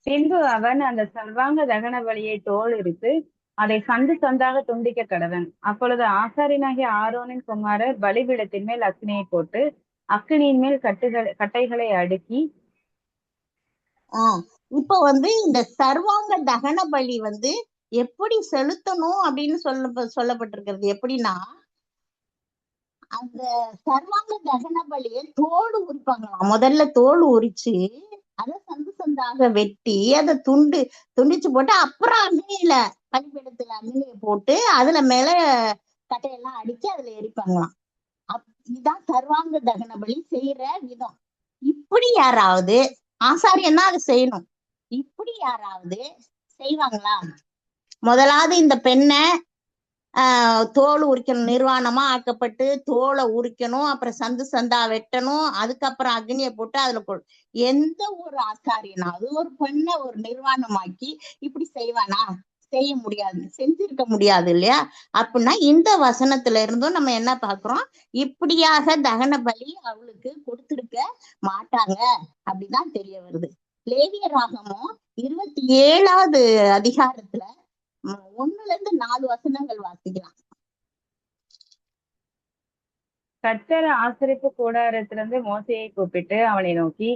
பின்பு அவன் அந்த சர்வாங்க தகன பலியை தோல் எடுத்து அதை சந்து சந்தாக துண்டிக்க கடவன். அப்பொழுது ஆசாரியனாகிய ஆரோனின் குமாரர் பலிபீடத்தின் மேல் அக்கினியை போட்டு அக்கினியின் மேல் கட்டைகளை அடுக்கி. இப்ப இந்த சர்வாங்க தகன பலி எப்படி செலுத்தணும் அப்படின்னு சொல்லப்பட்டிருக்கிறது. எப்படின்னா, அந்த சர்வாங்க தகன பலியை தோல் உரிப்பாங்களாம். முதல்ல தோல் உரிச்சு அதை சந்து சந்தாக வெட்டி அதை துண்டிச்சு போட்டு அப்புறம் அக்னியில பலிபீடத்துல அக்னியை போட்டு அதுல மேல கட்டையெல்லாம் அடிச்சு அதுல எரிப்பாங்களாம். இதுதான் சர்வாங்க தகன பலி செய்யற விதம். இப்படி யாராவது ஆசாரியன் தான் அதை செய்யணும். இப்படி யாராவது செய்வாங்களா? முதலாவது இந்த பெண்ணை தோல் உரிக்கணும், நிர்வாணமா ஆக்கப்பட்டு தோலை உரிக்கணும், அப்புறம் சந்து சந்தா வெட்டணும், அதுக்கப்புறம் அக்னியை போட்டு அதுல எந்த ஒரு ஆசாரியனாவது ஒரு பெண்ணை ஒரு நிர்வாணமாக்கி இப்படி செய்வானா? செய்ய முடியாது, செஞ்சிருக்க முடியாது இல்லையா? அப்படின்னா இந்த வசனத்துல இருந்தும் நம்ம என்ன பாக்குறோம், இப்படியாக தகன பலி அவளுக்கு கொடுத்திருக்க மாட்டாங்க அப்படிதான் தெரிய வருது. லேவியராகமம் 27வது அதிகாரத்துல 1-4 வசனங்கள் வாசிக்கலாம். கர்த்தர் ஆசரிப்பு கூடாரத்திலிருந்து மோசையை கூப்பிட்டு அவனை நோக்கி,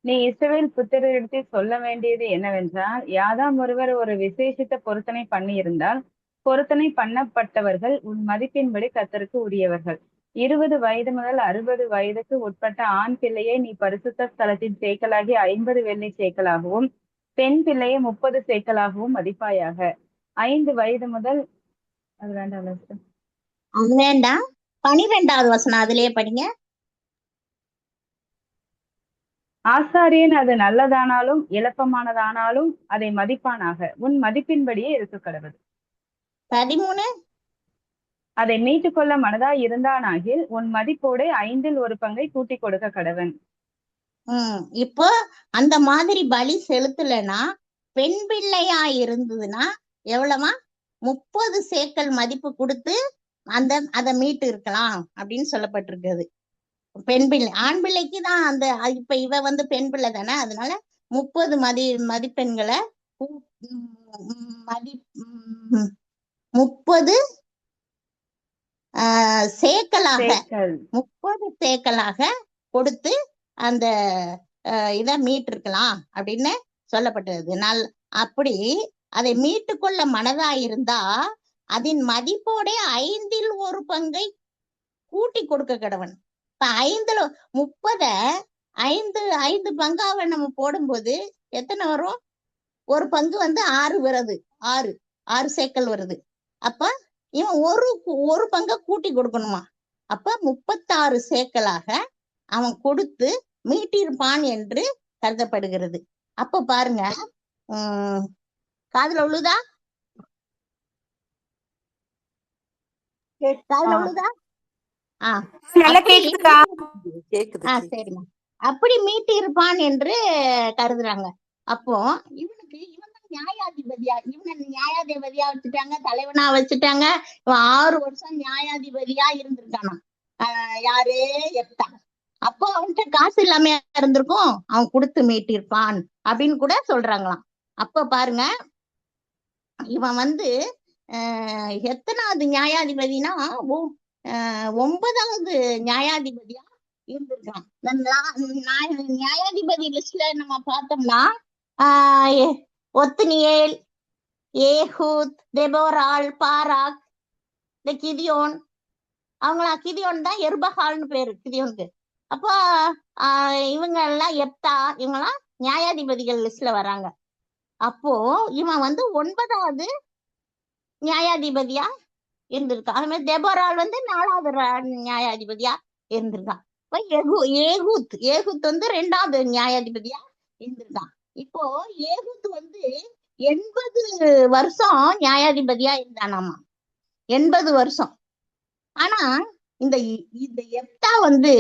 நீ இஸ்ரவேல் புத்திரரிடத்தில் சொல்ல வேண்டியது என்னவென்றால், யாதாம் ஒருவர் ஒரு விசேஷித்த பொருத்தனை பண்ணி இருந்தால் பொருத்தனை பண்ணப்பட்டவர்கள் உன் மதிப்பின்படி கர்த்தருக்கு உரியவர்கள். 20 வயது முதல் 60 வயதுக்கு உட்பட்ட ஆண் பிள்ளையை நீ பரிசுத்த ஸ்தலத்தின் சேக்கலாகி 50 வெள்ளி சேக்கலாகவும் பெண் பிள்ளையை 30 சேக்கலாகவும் மதிப்பாயாக. 5 வயது முதல் அது வேண்டாம் 12வது வசனம் அதிலேயே படிங்க. ஆசாரியன் அது நல்லதானாலும் இலப்பமானதானாலும் அதை மதிப்பானாக, உன் மதிப்பின்படியே இருக்க கடவுள். 13 அதை மீட்டுக் கொள்ள மனதாய் இருந்தானாகில் உன் மதிப்போடு 5ல் 1 பங்கை கூட்டி கொடுக்க கடவன். இப்போ அந்த மாதிரி பலி செலுத்தலைன்னா பெண் பிள்ளையா இருந்ததுன்னா எவ்வளவா? 30 சேக்கல் மதிப்பு கொடுத்து அதை மீட்டு இருக்கலாம் அப்படின்னு சொல்லப்பட்டிருக்குது. பெண் பிள்ளை, ஆண் பிள்ளைக்கு தான் அந்த இப்ப இவ பெண் பிள்ளை தானே, அதனால 30 மதிப்பெண்களை 30 சேக்கலாக 30 சேக்கலாக கொடுத்து அந்த இதை மீட்டிருக்கலாம் அப்படின்னு சொல்லப்பட்டது. அப்படி அதை மீட்டு கொள்ள மனதா இருந்தா அதன் மதிப்போட 5ல் 1 பங்கை கூட்டி கொடுக்க கடவன். இப்ப 5ல் 30 5 பங்காவை நம்ம போடும்போது எத்தனை வரும்? 1 பங்கு 6 வருது, 6 சேக்கல் வருது. அப்ப இவன் ஒரு பங்கை கூட்டி கொடுக்கணுமா? அப்ப 36 சேக்கலாக அவன் கொடுத்து மீட்டிருப்பான் என்று கருதப்படுகிறது. அப்ப பாருங்க, காதுல உள்ளுதா? காதுல உள்ளுதா? சரிம்மா. அப்படி மீட்டு இருப்பான் என்று கருதுறாங்க. அப்போ இவன் நியாயாதிபதியா, நியாயாதிபதியா வச்சுட்டாங்க, தலைவனா வச்சுட்டாங்க. இவன் 6 வருஷம் நியாயாதிபதியா இருந்திருக்கானா. யாரு? எப்தா. அப்போ அவன்கிட்ட காசு இல்லாம இருந்திருக்கும், அவன் கொடுத்து மீட்டிருப்பான் அப்படின்னு கூட சொல்றாங்களாம். அப்ப பாருங்க, இவன் எத்தனாவது நியாயாதிபதினா 9வது நியாயாதிபதியா இருந்திருக்கான். நியாயாதிபதி லிஸ்ட்ல நம்ம பார்த்தோம்னா ஒத்னியேல், ஏஹூத், தெபோராள், பாராக், இந்த கிதியோன். அவங்களா கிதியோன் தான் எர்பகால்னு பேரு கிதியோனுக்கு. அப்போ இவங்க எல்லாம் எப்தா இவங்கெல்லாம் நியாயாதிபதிகள் லிஸ்ட்ல வராங்க. அப்போ இவன் வந்து 9வது நியாயாதிபதியா இருந்திருக்கான். அது மாதிரி தெபோராள் வந்து 4வது நியாயாதிபதியா இருந்திருக்கான். இப்ப ஏகூத் வந்து 2வது நியாயாதிபதியா இருந்திருக்கான். இப்போ ஏகூத் வந்து 80 வருஷம் நியாயாதிபதியா இருந்தானாமா. 80 வருஷம். ஆனா இந்த எப்தா வந்து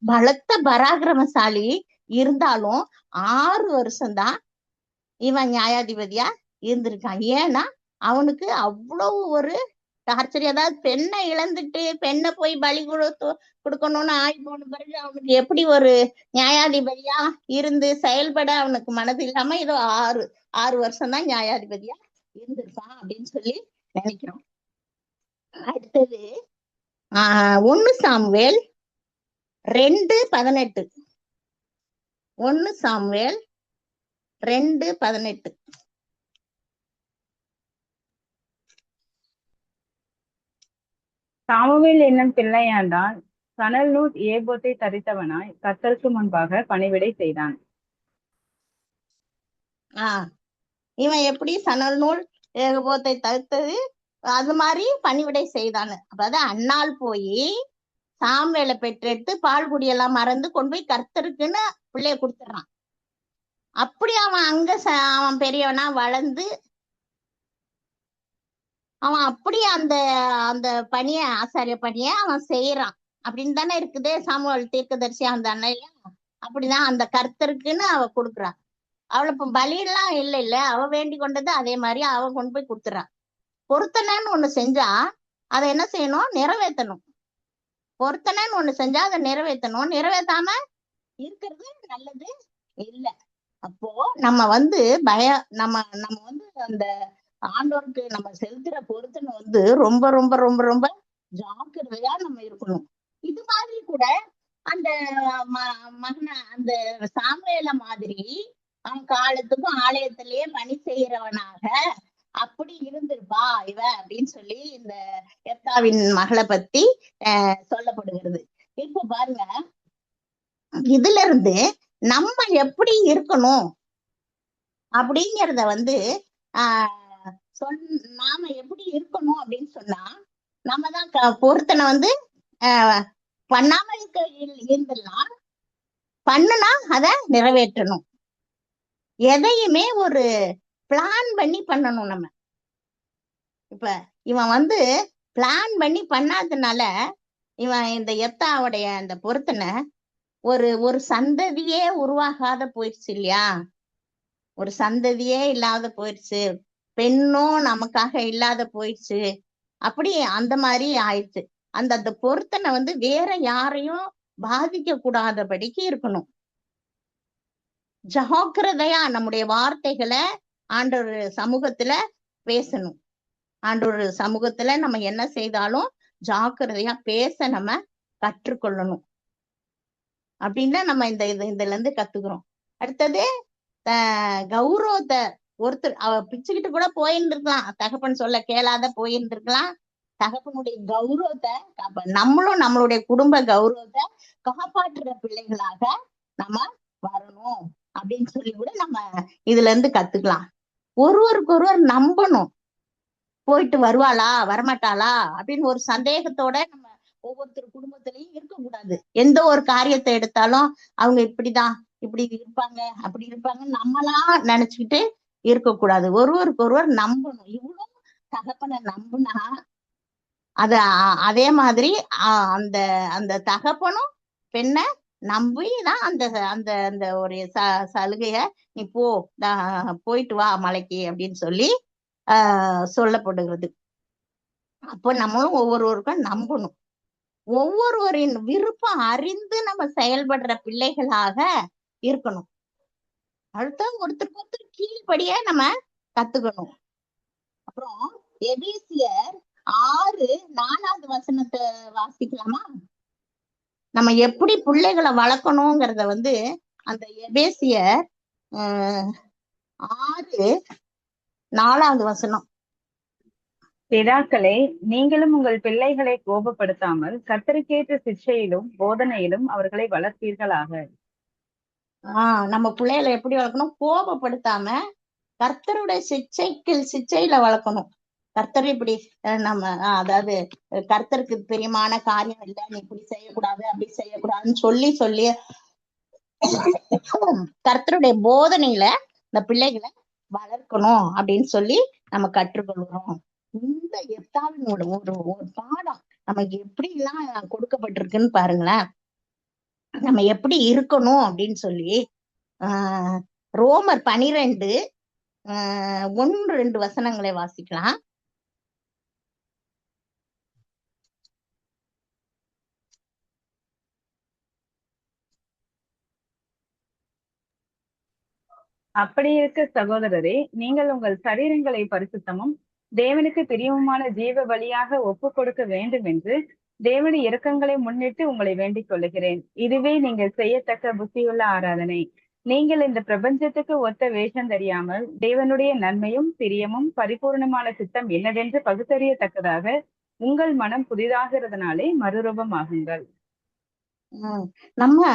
பலத்த பராக்கிரமசாலி இருந்தாலும் 6 வருஷம்தான் இவன் நியாயாதிபதியா இருந்திருக்கான். ஏன்னா அவனுக்கு அவ்வளவு ஒரு டார்ச்சர். அதாவது பெண்ணை இழந்துட்டு பெண்ணை போய் பலி கொடுக்கணும்னு ஆகி போன பிறகு அவனுக்கு எப்படி ஒரு நியாயாதிபதியா இருந்து செயல்பட அவனுக்கு மனது இல்லாம ஏதோ 6 வருஷம் தான் நியாயாதிபதியா இருந்திருக்கான் அப்படின்னு சொல்லி நினைக்கிறோம். அடுத்தது 1 சாமுவேல் 2:18. 1 சாமுவேல் 2:18. சாமுவேல் என்னும் பிள்ளையாண்டான் சணல் நூல் ஏபோத்தை தரித்தவனாய் கர்த்தருக்கு முன்பாக பணிவிடை செய்தான். இவன் எப்படி சணல் நூல் ஏகபோத்தை தரித்தது அது மாதிரி பணிவிடை செய்தான்னு. அதாவது அண்ணாள் போய் சாமுவேலை பெற்றெடுத்து பால் குடியெல்லாம் மறந்து கொண்டு போய் கர்த்தருக்குன்னு பிள்ளைய கொடுத்துட்றான். அப்படி அவன் அங்க அவன் பெரியவனா வளர்ந்து அவன் அப்படி அந்த அந்த பணிய ஆசாரிய பணிய அவன் செய்யறான் அப்படின்னு தானே இருக்குது. சாமுவேல் தீர்க்கதரிசி அந்த அண்ணையில அப்படிதான் அந்த கர்த்தருக்குன்னு அவ கொடுக்குறான். அவளை இப்ப பலியெல்லாம் இல்ல அவ வேண்டி கொண்டது அதே மாதிரி அவ கொண்டு போய் கொடுத்துறான். பொருத்தனைன்னு ஒண்ணு செஞ்சா அதை என்ன செய்யணும்? நிறைவேற்றணும். பொருத்தனைன்னு ஒண்ணு செஞ்சா அதை நிறைவேற்றணும். நிறைவேற்றாம இருக்கிறது நல்லது இல்ல. அப்போ நம்ம வந்து நம்ம வந்து அந்த ஆண்டவருக்கு நம்ம செலுத்துற பொருத்தனை வந்து ரொம்ப ரொம்ப ரொம்ப ரொம்ப ஜாக்கிரதையா நம்ம இருக்கணும். இது மாதிரி கூட அந்த மகனை அந்த சாமுவேல மாதிரி அவன் காலத்துக்கும் ஆலயத்திலேயே பணி செய்யறவனாக அப்படி இருந்திருப்பா இவ அப்படின்னு சொல்லி இந்த எப்தாவின் மகளை பத்தி சொல்லப்படுகிறது. இப்ப பாருங்க, இதுல இருந்து நம்ம எப்படி இருக்கணும் அப்படிங்கிறத வந்து நாம எப்படி இருக்கணும் அப்படின்னு சொன்னா, நம்ம தான் பொருத்தனை வந்து பண்ணாம இருந்துடலாம், பண்ணுனா அதை நிறைவேற்றணும். எதையுமே ஒரு பிளான் பண்ணி பண்ணணும். நம்ம இப்ப இவன் வந்து பிளான் பண்ணி பண்ணாததுனால இவன் இந்த எப்தாவுடைய அந்த பொருத்தனை ஒரு சந்ததியே உருவாகாத போயிடுச்சு இல்லையா? ஒரு சந்ததியே இல்லாத போயிடுச்சு. பெண்ணும் நமக்காக இல்லாத போயிடுச்சு. அப்படி அந்த மாதிரி ஆயிடுச்சு. அந்த பொருத்தனை வந்து வேற யாரையும் பாதிக்க கூடாதபடிக்கு இருக்கணும். ஜாக்கிரதையா நம்முடைய வார்த்தைகளை ஆண்டவர் சமூகத்துல பேசணும். ஆண்டவர் சமூகத்துல நம்ம என்ன செய்தாலும் ஜாக்கிரதையா பேச நம்ம கற்றுக்கொள்ளணும் அப்படின்னா நம்ம இதுல இருந்து கத்துக்கிறோம். அடுத்தது கௌரவத்தை ஒருத்தர் அவ பிச்சுக்கிட்டு கூட போயின்னு இருக்கலாம், தகப்பன் சொல்ல கேளாத போயின்னு இருக்கலாம். தகப்பனுடைய கௌரவத்தை நம்மளும் நம்மளுடைய குடும்ப கௌரவத்தை காப்பாற்றுற பிள்ளைகளாக நம்ம வரணும் அப்படின்னு சொல்லி கூட நம்ம இதுல இருந்து கத்துக்கலாம். ஒருவருக்கு ஒருவர் நம்பணும். போயிட்டு வருவாளா வரமாட்டாளா அப்படின்னு ஒரு சந்தேகத்தோட நம்ம ஒவ்வொருத்தர் குடும்பத்திலையும் இருக்கக்கூடாது. எந்த ஒரு காரியத்தை எடுத்தாலும் அவங்க இப்படிதான் இப்படி இருப்பாங்க அப்படி இருப்பாங்க நம்மளா நினைச்சுக்கிட்டு இருக்கக்கூடாது. ஒருவருக்கு ஒருவர் நம்பணும். இவ்வளவு தகப்பனை நம்புனா அதே மாதிரி அந்த அந்த தகப்பனும் பெண்ணை நம்பிதான் அந்த அந்த அந்த ஒரு சலுகைய நீ போயிட்டு வா மலைக்கு அப்படின்னு சொல்லி சொல்லப்படுகிறது. அப்போ நம்மளும் ஒவ்வொருவருக்கும் நம்பணும். ஒவ்வொருவரின் விருப்பம் அறிந்து நம்ம செயல்படுற பிள்ளைகளாக இருக்கணும். அடுத்த ஒருத்தருக்கு ஒருத்தர் கீழ்படிய நம்ம கத்துக்கணும். அப்புறம் எபேசியர் 6:4 வாசிக்கலாமா? நம்ம எப்படி பிள்ளைகளை வளர்க்கணுங்கிறத வந்து அந்த எபேசியர் 6 4வது வசனம். பிதாக்களே, நீங்களும் உங்கள் பிள்ளைகளை கோபப்படுத்தாமல் கர்த்தருக்கேற்ற சிக்ஷையிலும் போதனையிலும் அவர்களை வளர்ப்பீர்களாக. நம்ம பிள்ளைகளை எப்படி வளர்க்கணும்? கோபப்படுத்தாம கர்த்தருடைய சிக்ஷையில வளர்க்கணும். கர்த்தர் இப்படி நம்ம அதாவது கர்த்தருக்கு பிரியமான காரியம் இல்லை, நீ இப்படி செய்யக்கூடாது அப்படி செய்யக்கூடாதுன்னு சொல்லி சொல்லி கர்த்தருடைய போதனையில இந்த பிள்ளைகளை வளர்க்கணும் அப்படின்னு சொல்லி நம்ம கற்றுக்கொள்கிறோம். இந்த எத்தாவினோட ஒரு பாடம் நமக்கு எப்படி எல்லாம் கொடுக்கப்பட்டிருக்குன்னு பாருங்களேன். நம்ம எப்படி இருக்கணும் அப்படின்னு சொல்லி ரோமர் 12 1-2 வசனங்களை வாசிக்கலாம். அப்படி இருக்க சகோதரரே, நீங்கள் உங்கள் சரீரங்களை பரிசுத்தமும் தேவனுக்கு பிரியமுமான ஜீவ பலியாக ஒப்பு கொடுக்க வேண்டும் என்று தேவனுடைய இரக்கங்களை முன்னிட்டு உங்களை வேண்டிக் கொள்ளுகிறேன். இதுவே நீங்கள் செய்யத்தக்க புத்தியுள்ள ஆராதனை. நீங்கள் இந்த பிரபஞ்சத்துக்கு ஒத்த வேஷம் தெரியாமல் தேவனுடைய நன்மையும் பிரியமும் பரிபூர்ணமான சித்தம் என்னவென்று பகுத்தறியத்தக்கதாக உங்கள் மனம் புதிதாகிறதுனாலே மறுரூபமாகுங்கள். நம்ம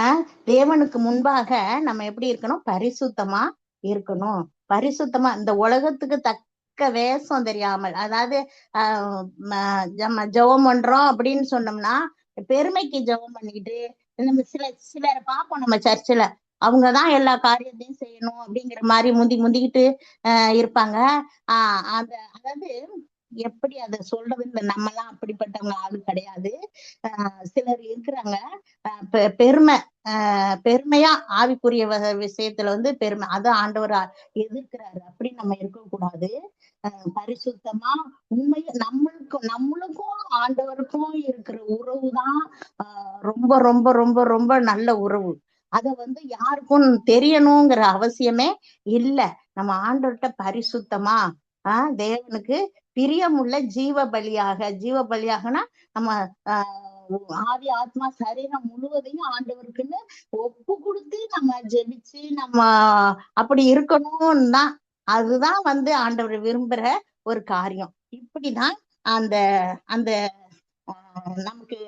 தேவனுக்கு முன்பாக நம்ம எப்படி இருக்கணும்? பரிசுத்தமா இருக்கணும். பரிசுத்தமா இந்த உலகத்துக்கு தக்க வேஷம் தெரியாமல், அதாவது நம்ம ஜெபம் பண்றோம் அப்படின்னு சொன்னோம்னா பெருமைக்கு ஜெபம் பண்ணிக்கிட்டு நம்ம சிலரை பார்ப்போம் நம்ம சர்ச்சில், அவங்கதான் எல்லா காரியத்தையும் செய்யணும் அப்படிங்கிற மாதிரி முந்திக்கிட்டு இருப்பாங்க. அதாவது எப்படி அதை சொல்றது, இந்த நம்ம எல்லாம் அப்படிப்பட்டவங்க ஆளு கிடையாது. சிலர் இருக்கிறாங்க பெருமையா ஆவிக்குரிய விஷயத்துல பெருமை, அது ஆண்டவர் எதிர்க்கிறாரு. அப்படி நம்ம இருக்கக்கூடாது. பரிசுத்தமா உண்மையா நம்மளுக்கும் ஆண்டவருக்கும் இருக்கிற உறவுதான் ரொம்ப ரொம்ப ரொம்ப ரொம்ப நல்ல உறவு. அத யாருக்கும் தெரியணுங்கிற அவசியமே இல்லை. நம்ம ஆண்டவர்கிட்ட பரிசுத்தமா தேவனுக்கு பிரியமுள்ள ஜீவ பலியாகனா நம்ம ஆவி ஆத்மா சரீரம் முழுவதையும் ஆண்டவருக்குன்னு ஒப்பு கொடுத்து நம்ம ஜெபிச்சு நம்ம அப்படி இருக்கணும்னு தான். அதுதான் ஆண்டவர் விரும்புற ஒரு காரியம். இப்படிதான் அந்த அந்த நமக்கு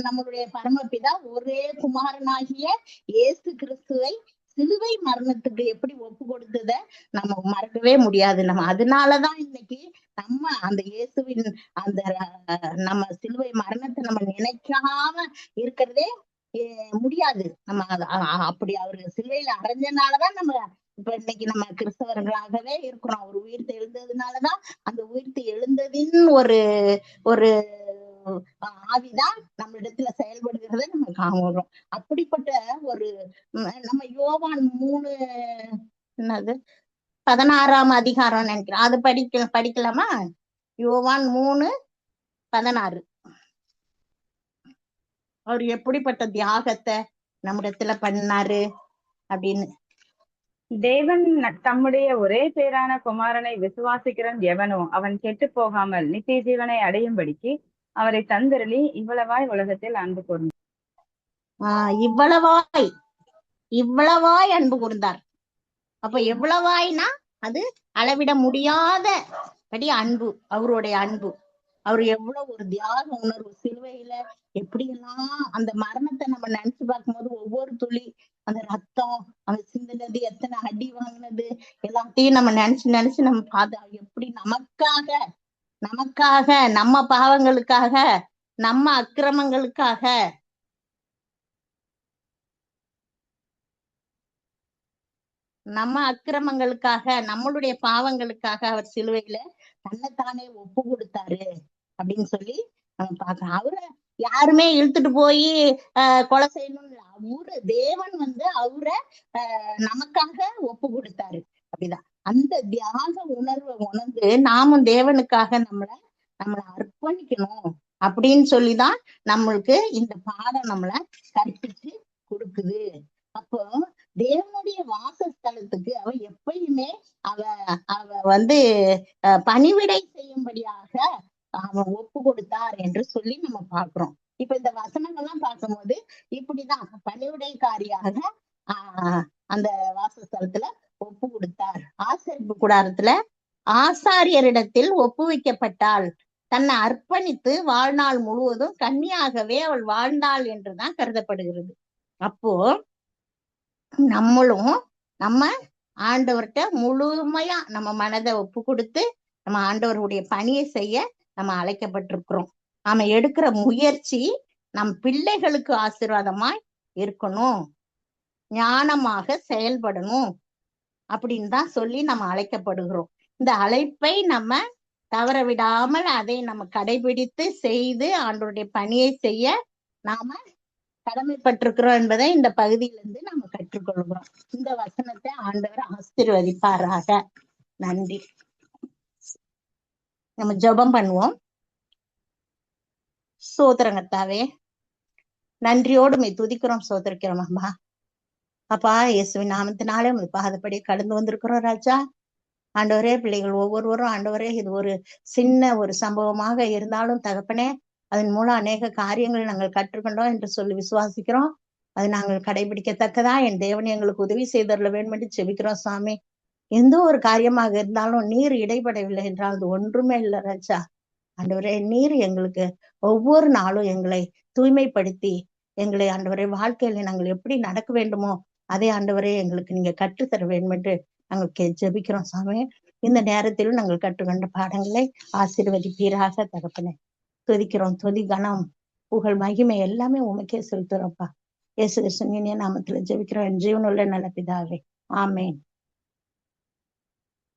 நம்மளுடைய பரமபிதா ஒரே குமாரனாகிய இயேசு கிறிஸ்துவை சிலுவை மரணத்துக்கு எப்படி ஒப்பு கொடுத்தத நம்ம மறக்கவே முடியாது. நம்ம அதனாலதான் இன்னைக்கு நம்ம அந்த இயேசுவின் அந்த நம்ம சிலுவை மரணத்தை நம்ம நினைக்காம இருக்கிறதே முடியாது. நம்ம அப்படி அவரு சிலுவையில அடைஞ்சனாலதான் நம்ம இப்ப இன்னைக்கு நம்ம கிறிஸ்தவர்களாகவே இருக்கிறோம். அவர் உயிர்த்து எழுந்ததுனாலதான் அந்த உயிர்த்து எழுந்ததின் ஒரு ஒரு ஆவிதான் நம்ம இடத்துல செயல்படுகிறத நம்ம காணுறோம். அப்படிப்பட்ட ஒரு நம்ம யோவான் 3:16 அதிகாரம் நினைக்கிறேன், அது படிக்கலாமா? யோவான் 3:16 அவர் எப்படிப்பட்ட தியாகத்தை நம்மிடத்துல பண்ணாரு அப்படின்னு. தேவன் தம்முடைய ஒரே பேரான குமாரனை விசுவாசிக்கிறன் எவனோ அவன் கெட்டு போகாமல் நித்திய ஜீவனை அடையும்படிக்கு அவரை தந்தருளி இவ்வளவாய் உலகத்தில் அன்பு கூர்ந்தார். இவ்வளவாய் அன்பு கூர்ந்தார். அப்ப எவ்வளவாய்னா அது அளவிட முடியாதபடி அன்பு, அவருடைய அன்பு. அவர் எவ்வளவு ஒரு தியாக உணர்வு சிலுவையில எப்படியெல்லாம் அந்த மரணத்தை நம்ம நினைச்சு பார்க்கும்போது ஒவ்வொரு துளி அந்த ரத்தம் அந்த சிந்தினது, எத்தனை அடி வாங்கினது எல்லாத்தையும் நம்ம நினைச்சு நம்ம பார்த்தா எப்படி நமக்காக நம்ம பாவங்களுக்காக நம்ம அக்கிரமங்களுக்காக நம்மளுடைய பாவங்களுக்காக அவர் சிலுவையில தன்னைத்தானே ஒப்பு கொடுத்தாரு அப்படின்னு சொல்லி நம்ம பார்க்கலாம். அவரை யாருமே இழுத்துட்டு போய் கொலை செய்யணும் இல்லை. அவரு தேவன் அவரை நமக்காக ஒப்பு கொடுத்தாரு. அப்படிதான் அந்த தியாக உணர்வை உணர்ந்து நாமும் தேவனுக்காக நம்மளை அர்ப்பணிக்கணும் அப்படின்னு சொல்லிதான் நம்மளுக்கு இந்த பாடம் நம்மளை கற்பிச்சு கொடுக்குது. அப்போ தேவனுடைய வாசஸ்தலத்துக்கு அவ எப்பயுமே அவ பணிவிடை செய்யும்படியாக அவன் ஒப்பு கொடுத்தார் என்று சொல்லி நம்ம பாக்குறோம். இப்ப இந்த வசனங்கள்லாம் பார்க்கும்போது இப்படிதான் பணிவிடைக்காரியாக அந்த வாசஸ்தலத்துல ஒப்பு கொடுத்தார். ஆசரிப்பு கூடாரத்துல ஆசாரியரிடத்தில் ஒப்புவிக்கப்பட்டாள். தன்னை அர்ப்பணித்து வாழ்நாள் முழுவதும் கன்னியாகவே அவள் வாழ்ந்தாள் என்றுதான் கருதப்படுகிறது. அப்போ நம்மளும் நம்ம ஆண்டவர்கிட்ட முழுமையா நம்ம மனதை ஒப்பு கொடுத்து நம்ம ஆண்டவருடைய பணியை செய்ய நம்ம அழைக்கப்பட்டிருக்கிறோம். நாம எடுக்கிற முயற்சி நம் பிள்ளைகளுக்கு ஆசீர்வாதமாய் இருக்கணும், ஞானமாக செயல்படணும் அப்படின்னு தான் சொல்லி நம்ம அழைக்கப்படுகிறோம். இந்த அழைப்பை நம்ம தவற விடாமல் அதை நம்ம கடைபிடித்து செய்து ஆண்டவருடைய பணியை செய்ய நாம கடமைப்பட்டிருக்கிறோம் என்பதை இந்த பகுதியிலிருந்து நம்ம கற்றுக்கொள்கிறோம். இந்த வசனத்தை ஆண்டவர் ஆசீர்வதிப்பாராக. நன்றி. நம்ம ஜெபம் பண்ணுவோம். சோதரங்கத்தாவே, நன்றியோடு மே துதிக்கிறோம், சோதரிக்கிறோம் அம்மா. அப்பா, இயேசுவின் நாமத்தினாலே உங்க பாதப்படி கடந்து வந்திருக்கிறோம் ராஜா. ஆண்டவரே, பிள்ளைகள் ஒவ்வொருவரும் ஆண்டவரே, இது ஒரு சின்ன ஒரு சம்பவமாக இருந்தாலும் தகப்பனே, அதன் மூலம் அநேக காரியங்களை நாங்கள் கற்றுக்கொண்டோம் என்று சொல்லி விசுவாசிக்கிறோம். அதை நாங்கள் கடைபிடிக்கத்தக்கதா என் தேவனை எங்களுக்கு உதவி செய்தரல வேண்டும் என்று செபிக்கிறோம் சாமி. எந்த ஒரு காரியமாக இருந்தாலும் நீர் இடைப்படவில்லை என்றால் அது ஒன்றுமே இல்லை ராஜா. ஆண்டவரே, நீர் எங்களுக்கு ஒவ்வொரு நாளும் எங்களை தூய்மைப்படுத்தி எங்களை ஆண்டவரே வாழ்க்கையில நாங்கள் எப்படி நடக்க வேண்டுமோ அதே ஆண்டவரே எங்களுக்கு நீங்க கற்றுத்தர வேண்டும் என்று நாங்கள் ஜெபிக்கிறோம் சாமி. இந்த நேரத்திலும் நாங்கள் கற்றுக்கொண்ட பாடங்களை ஆசீர்வதிப்பீராக தகப்பனே. துதிக்கிறோம். துதி, கனம், புகழ், மகிமை எல்லாமே உமக்கே செலுத்துறோம்ப்பா. இயேசு கிறிஸ்துவின் நாமத்துல ஜெபிக்கிறோம், என் ஜீவனுள்ள நல்ல பிதாவே. ஆமேன்.